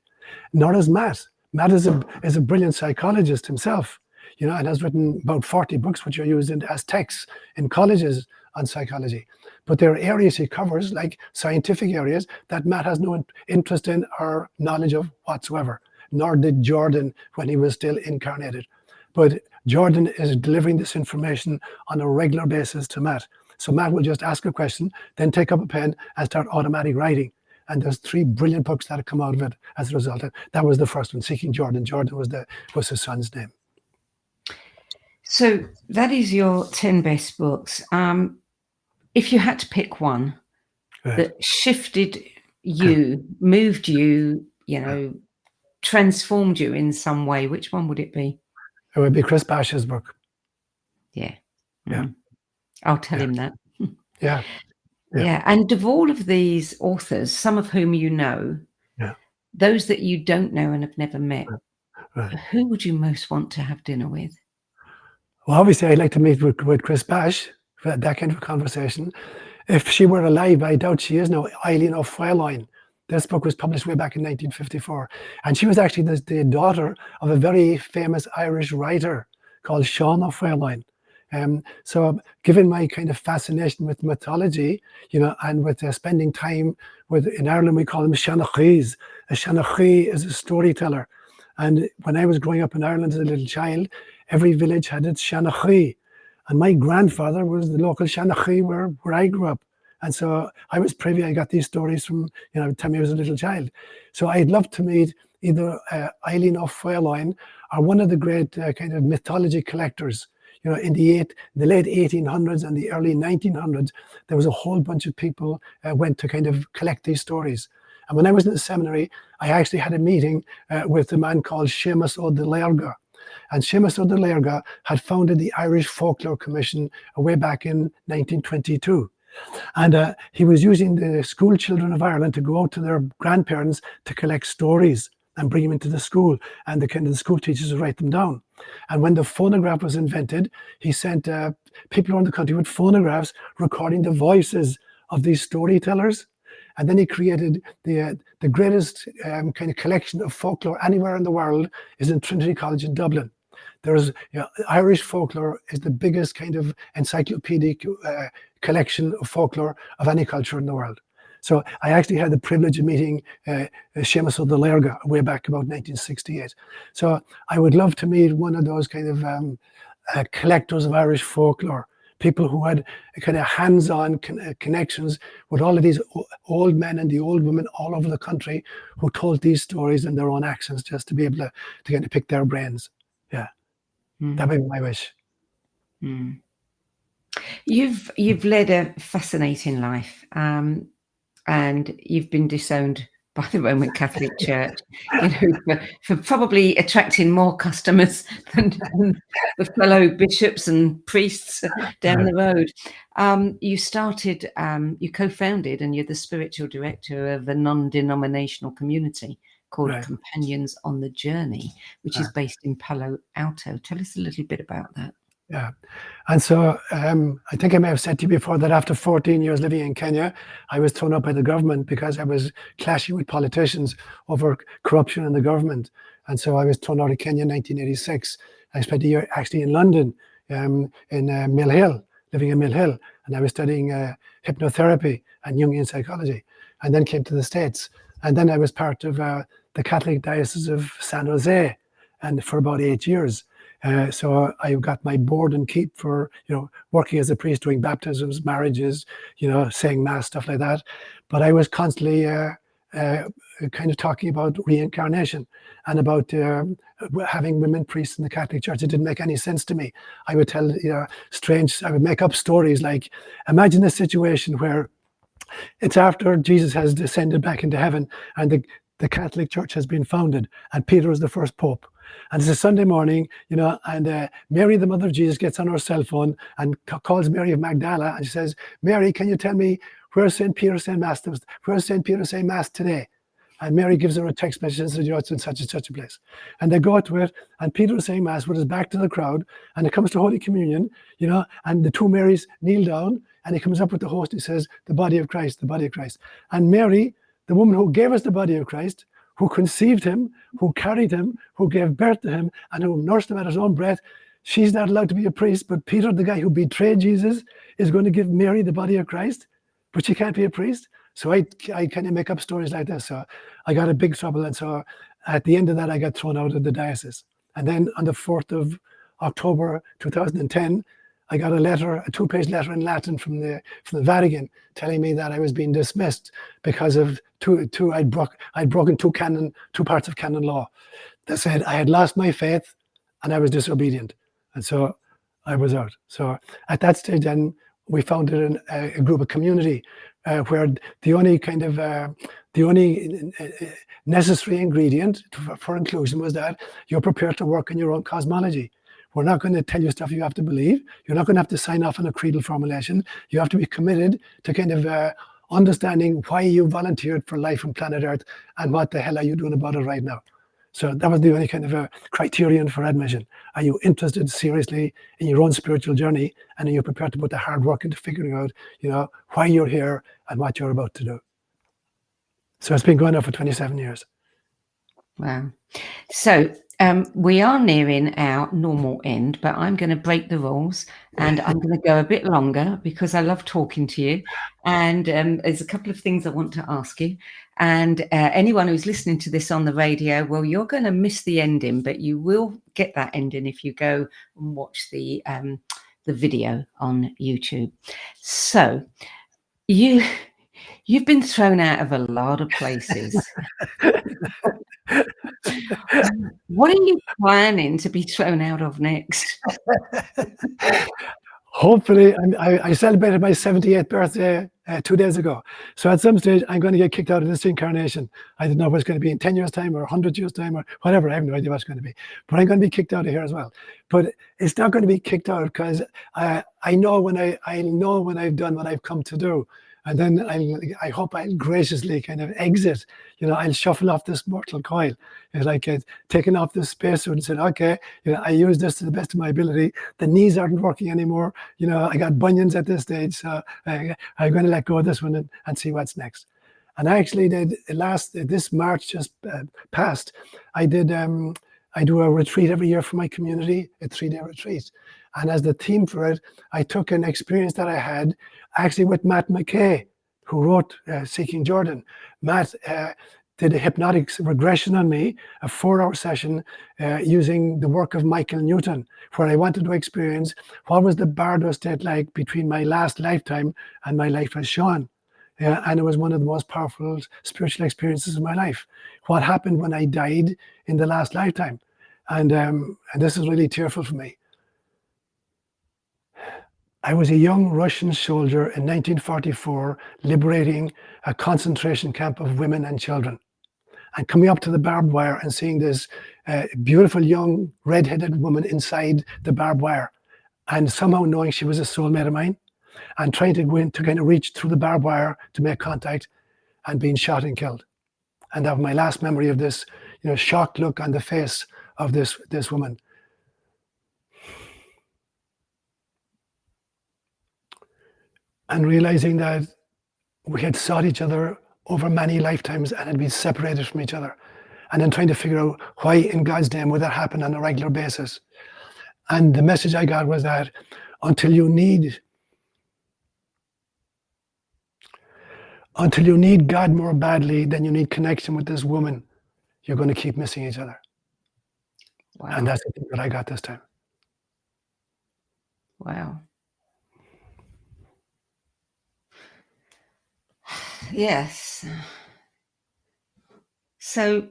Nor is Matt. Matt is a brilliant psychologist himself, and has written about 40 books which are used as texts in colleges on psychology. But there are areas he covers, like scientific areas, that Matt has no interest in or knowledge of whatsoever, nor did Jordan when he was still incarnated. But Jordan is delivering this information on a regular basis to Matt. So Matt will just ask a question, then take up a pen and start automatic writing. And there's 3 brilliant books that have come out of it as a result. That was the first one, Seeking Jordan. Jordan was his son's name. So that is your 10 best books. If you had to pick one that shifted you, moved you, transformed you in some way, which one would it be? It would be Chris Bash's book. Yeah. Yeah. I'll tell him that. Yeah. And of all of these authors, some of whom you know, those that you don't know and have never met, who would you most want to have dinner with? Well, obviously, I'd like to meet with Chris Bash for that kind of conversation. If she were alive, I doubt she is now, Eileen O'Foyline. This book was published way back in 1954. And she was actually the daughter of a very famous Irish writer called SeanOLaoire. So given my kind of fascination with mythology, and with spending time in Ireland, we call them seanachis. A seanachi is a storyteller. And when I was growing up in Ireland as a little child, every village had its seanachi. And my grandfather was the local seanachi where I grew up. And so I was privy, I got these stories from, the time I was a little child. So I'd love to meet either Eileen O'Foyline or one of the great kind of mythology collectors. In the late 1800s and the early 1900s, there was a whole bunch of people went to kind of collect these stories. And when I was in the seminary, I actually had a meeting with a man called Seamus O'Laoire. And Seamus O'Laoire had founded the Irish Folklore Commission way back in 1922. And he was using the school children of Ireland to go out to their grandparents to collect stories and bring them into the school, and the school teachers would write them down. And when the phonograph was invented, he sent people around the country with phonographs recording the voices of these storytellers. And then he created the greatest kind of collection of folklore anywhere in the world is in Trinity College in Dublin. There's Irish folklore is the biggest kind of encyclopedic collection of folklore of any culture in the world. So I actually had the privilege of meeting Seamus O'Laoire way back about 1968. So I would love to meet one of those kind of collectors of Irish folklore, people who had kind of hands-on connections with all of these old men and the old women all over the country who told these stories in their own accents, just to be able to kind of pick their brains. Yeah, that would be my wish. You've led a fascinating life. And you've been disowned by the Roman Catholic Church, for probably attracting more customers than the fellow bishops and priests down the road. You co-founded, and you're the spiritual director of a non-denominational community called Companions on the Journey, which is based in Palo Alto. Tell us a little bit about that. Yeah. And so I think I may have said to you before that after 14 years living in Kenya, I was thrown out by the government because I was clashing with politicians over corruption in the government. And so I was thrown out of Kenya in 1986. I spent a year actually in London, in Mill Hill, living in Mill Hill. And I was studying hypnotherapy and Jungian psychology, and then came to the States. And then I was part of the Catholic Diocese of San Jose, and for about 8 years. So I got my board and keep for, working as a priest, doing baptisms, marriages, saying mass, stuff like that. But I was constantly kind of talking about reincarnation and about having women priests in the Catholic Church. It didn't make any sense to me. I would tell, I would make up stories like, imagine a situation where it's after Jesus has descended back into heaven and the Catholic Church has been founded and Peter is the first pope. And it's a Sunday morning, and Mary, the mother of Jesus, gets on her cell phone and calls Mary of Magdala, and she says, Mary, can you tell me where St. Peter saying mass? Where's St. Peter saying mass today? And Mary gives her a text message and says, it's in such and such a place. And they go to it, and Peter is saying mass with his back to the crowd, and it comes to Holy Communion, and the two Marys kneel down, and he comes up with the host, and he says, the body of Christ, the body of Christ. And Mary, the woman who gave us the body of Christ, who conceived him, who carried him, who gave birth to him, and who nursed him at his own breath, she's not allowed to be a priest. But Peter, the guy who betrayed Jesus, is going to give Mary the body of Christ, but she can't be a priest. So I kind of make up stories like this. So I got in big trouble. And so at the end of that, I got thrown out of the diocese. And then on the 4th of October 2010, I got a letter, a 2-page letter in Latin from the Vatican telling me that I was being dismissed because of I'd broken two parts of canon law. That said I had lost my faith and I was disobedient, and so I was out. So at that stage, then we founded a group, a community, where the only necessary ingredient for inclusion was that you're prepared to work in your own cosmology. We're not going to tell you stuff you have to believe. You're not going to have to sign off on a creedal formulation. You have to be committed to kind of understanding why you volunteered for life on planet Earth and what the hell are you doing about it right now. So that was the only kind of a criterion for admission. Are you interested seriously in your own spiritual journey, and are you prepared to put the hard work into figuring out, why you're here and what you're about to do? So it's been going on for 27 years. Wow. So we are nearing our normal end, but I'm going to break the rules and I'm going to go a bit longer because I love talking to you. And there's a couple of things I want to ask you. And anyone who's listening to this on the radio, well, you're going to miss the ending, but you will get that ending if you go and watch the video on YouTube. So you've been thrown out of a lot of places. What are you planning to be thrown out of next? Hopefully, I celebrated my 78th birthday 2 days ago. So at some stage, I'm going to get kicked out of this incarnation. I don't know what it's going to be in 10 years' time or 100 years' time or whatever. I have no idea what it's going to be. But I'm going to be kicked out of here as well. But it's not going to be kicked out because I know when I've done what I've come to do. And then I hope I'll graciously kind of exit. I'll shuffle off this mortal coil. It's like taking off this spacesuit and saying, okay, I use this to the best of my ability. The knees aren't working anymore. I got bunions at this stage. So I'm going to let go of this one and see what's next. And I actually did this March just passed. I do a retreat every year for my community, a 3-day retreat. And as the theme for it, I took an experience that I had actually with Matt McKay, who wrote Seeking Jordan. Matt did a hypnotic regression on me, a 4-hour session using the work of Michael Newton, where I wanted to experience what was the bardo state like between my last lifetime and my life as Sean. And it was one of the most powerful spiritual experiences of my life. What happened when I died in the last lifetime? And this is really tearful for me. I was a young Russian soldier in 1944, liberating a concentration camp of women and children. And coming up to the barbed wire and seeing this beautiful young red-headed woman inside the barbed wire, and somehow knowing she was a soulmate of mine, and trying to go in to kind of reach through the barbed wire to make contact, and being shot and killed. And that was my last memory of this, shocked look on the face of this woman. And realizing that we had sought each other over many lifetimes and had been separated from each other. And then trying to figure out why in God's name would that happen on a regular basis. And the message I got was that until you need God more badly than you need connection with this woman, you're going to keep missing each other. Wow. And that's the thing that I got this time. Wow. Yes. So,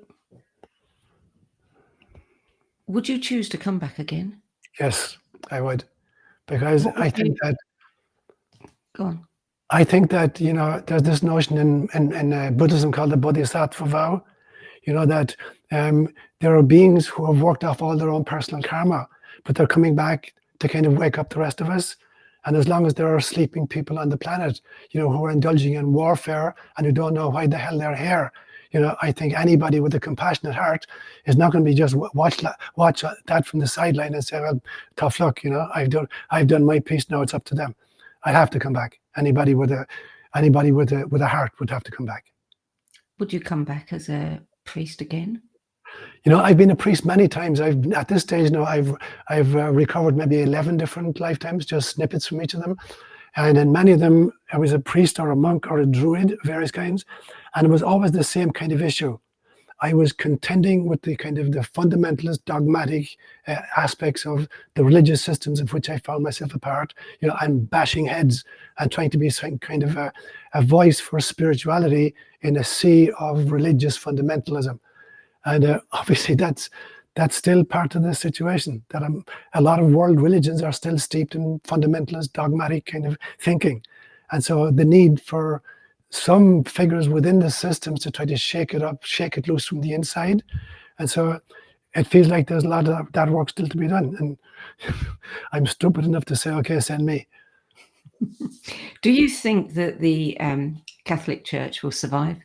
would you choose to come back again? Yes, I would, because I think that. Go on. I think that there's this notion in Buddhism called the Bodhisattva vow. That there are beings who have worked off all their own personal karma, but they're coming back to kind of wake up the rest of us. And as long as there are sleeping people on the planet, who are indulging in warfare and who don't know why the hell they're here, I think anybody with a compassionate heart is not going to be just watch that from the sideline and say, well, tough luck, I've done my piece. Now it's up to them. I have to come back. Anybody with a heart would have to come back. Would you come back as a priest again? I've been a priest many times. At this stage now, I've recovered maybe 11 different lifetimes, just snippets from each of them. And in many of them, I was a priest or a monk or a druid, various kinds. And it was always the same kind of issue I was contending with the kind of the fundamentalist, dogmatic aspects of the religious systems of which I found myself a part. I'm bashing heads and trying to be some kind of a voice for spirituality in a sea of religious fundamentalism. And obviously that's still part of the situation, that a lot of world religions are still steeped in fundamentalist, dogmatic kind of thinking. And so the need for some figures within the systems to try to shake it up, shake it loose from the inside. And so it feels like there's a lot of that work still to be done. And I'm stupid enough to say, okay, send me. Do you think that the Catholic Church will survive?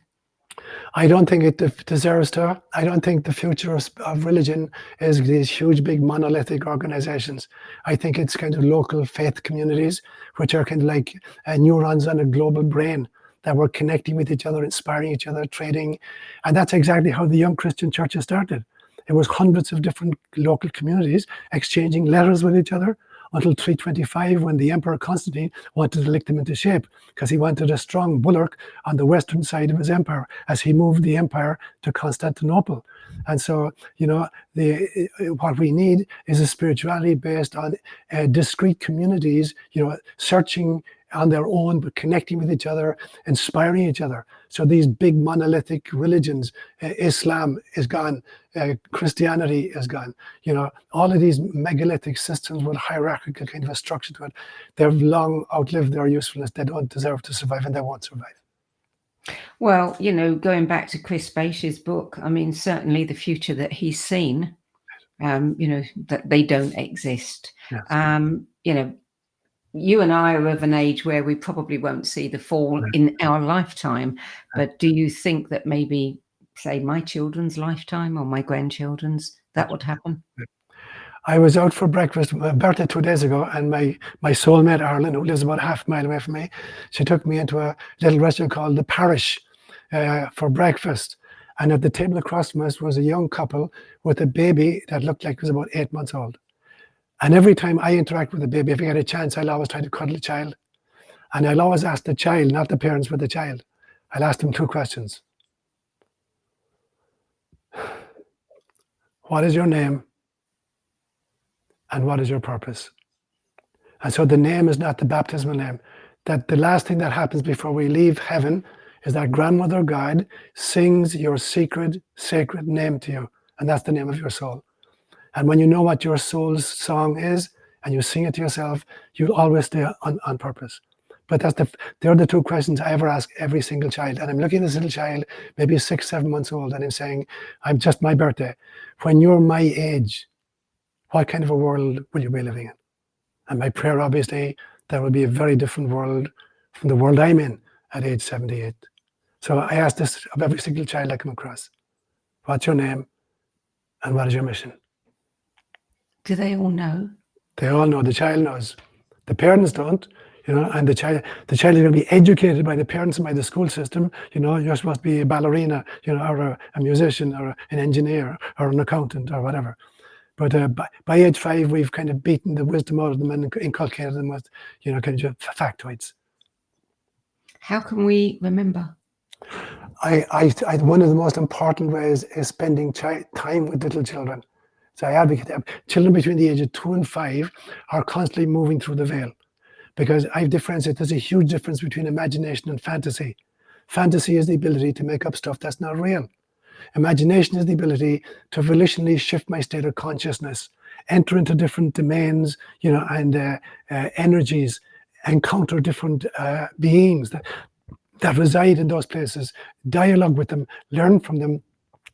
I don't think it deserves to. I don't think the future of religion is these huge, big monolithic organizations. I think it's kind of local faith communities, which are kind of like neurons on a global brain, that were connecting with each other, inspiring each other, trading. And that's exactly how the young Christian churches started. It was hundreds of different local communities exchanging letters with each other until 325, when the Emperor Constantine wanted to lick them into shape, because he wanted a strong bulwark on the western side of his empire as he moved the empire to Constantinople. And so, what we need is a spirituality based on discrete communities, searching on their own, but connecting with each other, inspiring each other. So these big monolithic religions, Islam is gone, Christianity is gone. All of these megalithic systems with hierarchical kind of a structure to it, they've long outlived their usefulness. They don't deserve to survive, and they won't survive. Well, going back to Chris Bache's book, I mean, certainly the future that he's seen, that they don't exist. Yes. You and I are of an age where we probably won't see the fall in our lifetime. But do you think that maybe, say, my children's lifetime or my grandchildren's, that would happen? I was out for breakfast, my birthday 2 days ago, and my soulmate, Arlen, who lives about half a mile away from me, she took me into a little restaurant called The Parish for breakfast. And at the table across from us was a young couple with a baby that looked like it was about 8 months old. And every time I interact with a baby, if I get a chance, I'll always try to cuddle a child. And I'll always ask the child, not the parents, but the child. I'll ask them 2 questions. What is your name? And what is your purpose? And so the name is not the baptismal name. That the last thing that happens before we leave heaven is that grandmother God sings your secret, sacred name to you. And that's the name of your soul. And when you know what your soul's song is, and you sing it to yourself, you'll always stay on purpose. But they're the 2 questions I ever ask every single child. And I'm looking at this little child, maybe 6, 7 months old, and I'm saying, I'm just my birthday. When you're my age, what kind of a world will you be living in? And my prayer, obviously, that will be a very different world from the world I'm in at age 78. So I ask this of every single child I come across. What's your name? And what is your mission? Do they all know? They all know. The child knows. The parents don't, and the child is going to be educated by the parents and by the school system. You're supposed to be a ballerina, or a musician, or an engineer, or an accountant, or whatever. But by age 5, we've kind of beaten the wisdom out of them and inculcated them with, kind of factoids. How can we remember? One of the most important ways is spending time with little children. So I advocate that children between the age of 2 and 5 are constantly moving through the veil, because I've differentiated. There's a huge difference between imagination and fantasy. Fantasy is the ability to make up stuff that's not real. Imagination is the ability to volitionally shift my state of consciousness, enter into different domains, and energies, encounter different beings that reside in those places, dialogue with them, learn from them,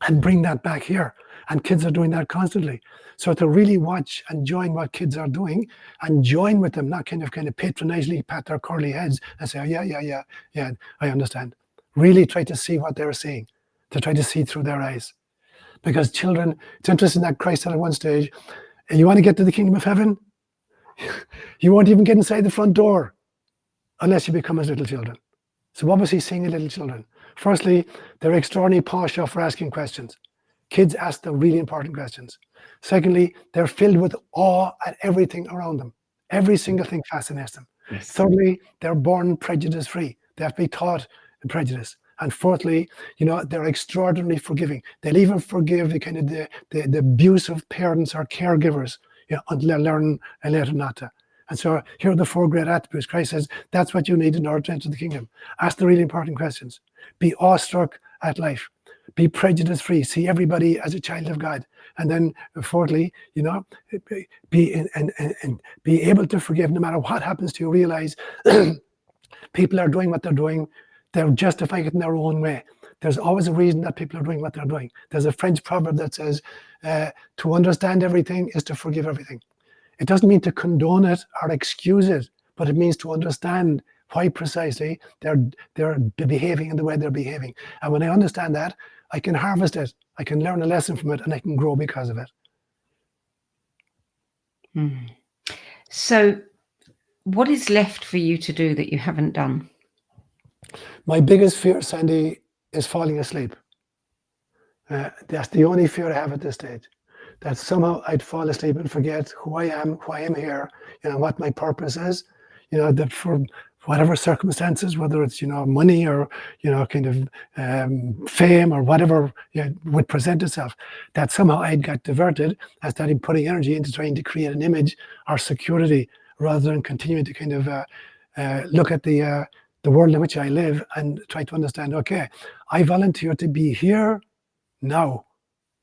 and bring that back here. And kids are doing that constantly. So to really watch and join what kids are doing and join with them, not kind of patronizingly pat their curly heads and say, oh, yeah, I understand. Really try to see what they're seeing, to try to see through their eyes. Because children, it's interesting that Christ said at one stage, you want to get to the kingdom of heaven? You won't even get inside the front door unless you become as little children. So what was he seeing in little children? Firstly, they're extraordinarily posh for asking questions. Kids ask the really important questions. Secondly, they're filled with awe at everything around them. Every single thing fascinates them. Yes. Thirdly, they're born prejudice-free. They have to be taught prejudice. And fourthly, they're extraordinarily forgiving. They'll even forgive the kind of the abusive parents or caregivers, until they learn later not to. And so here are the 4 great attributes. Christ says that's what you need in order to enter the kingdom. Ask the really important questions. Be awestruck at life. Be prejudice-free. See everybody as a child of God. And then fourthly, be able to forgive no matter what happens to you. Realize people are doing what they're doing. They're justifying it in their own way. There's always a reason that people are doing what they're doing. There's a French proverb that says, to understand everything is to forgive everything. It doesn't mean to condone it or excuse it, but it means to understand why precisely they're behaving in the way they're behaving. And when I understand that, I can harvest it, I can learn a lesson from it, and I can grow because of it. So what is left for you to do that you haven't done? My biggest fear, Sandy, is falling asleep. That's the only fear I have at this stage. That somehow I'd fall asleep and forget who I am, why I'm here, what my purpose is. That for whatever circumstances, whether it's money or kind of fame or whatever would present itself, that somehow I'd got diverted and started putting energy into trying to create an image or security rather than continuing to kind of look at the world in which I live and try to understand. Okay, I volunteer to be here now.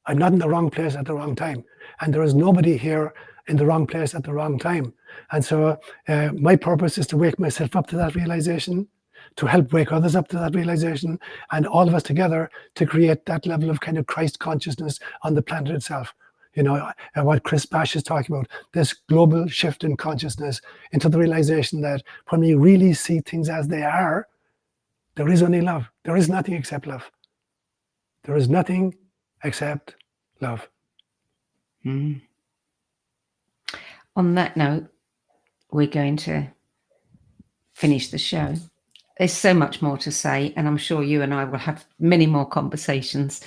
I'm not in the wrong place at the wrong time, and there is nobody here in the wrong place at the wrong time. And so my purpose is to wake myself up to that realization, to help wake others up to that realization, and all of us together to create that level of kind of Christ consciousness on the planet itself. What Chris Bash is talking about, this global shift in consciousness into the realization that when we really see things as they are, there is only love. There is nothing except love. There is nothing except love. On that note, we're going to finish the show. There's so much more to say, and I'm sure you and I will have many more conversations.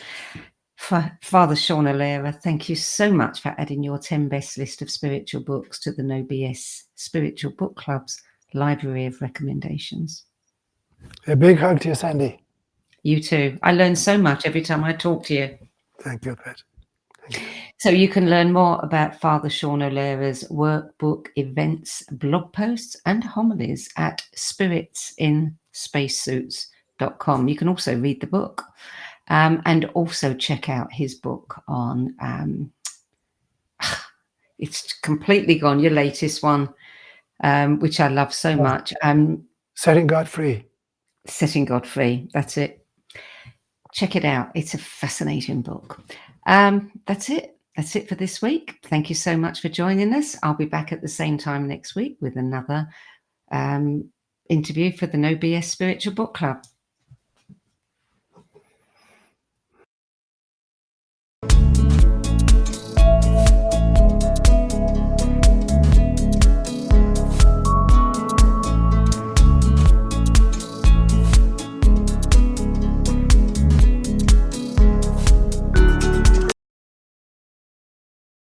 Father SeanOLaoire, thank you so much for adding your 10 best list of spiritual books to the No BS Spiritual Book Club's library of recommendations. A big hug to you, Sandy. You too. I learn so much every time I talk to you. Thank you, Pat. So you can learn more about Father SeanOLaoire's workbook, events, blog posts, and homilies at spiritsinspacesuits.com. You can also read the book and also check out his book on, it's completely gone, your latest one, which I love so much. Setting God Free. Setting God Free, that's it. Check it out. It's a fascinating book. That's it. That's it for this week. Thank you so much for joining us. I'll be back at the same time next week with another interview for the No BS Spiritual Book Club.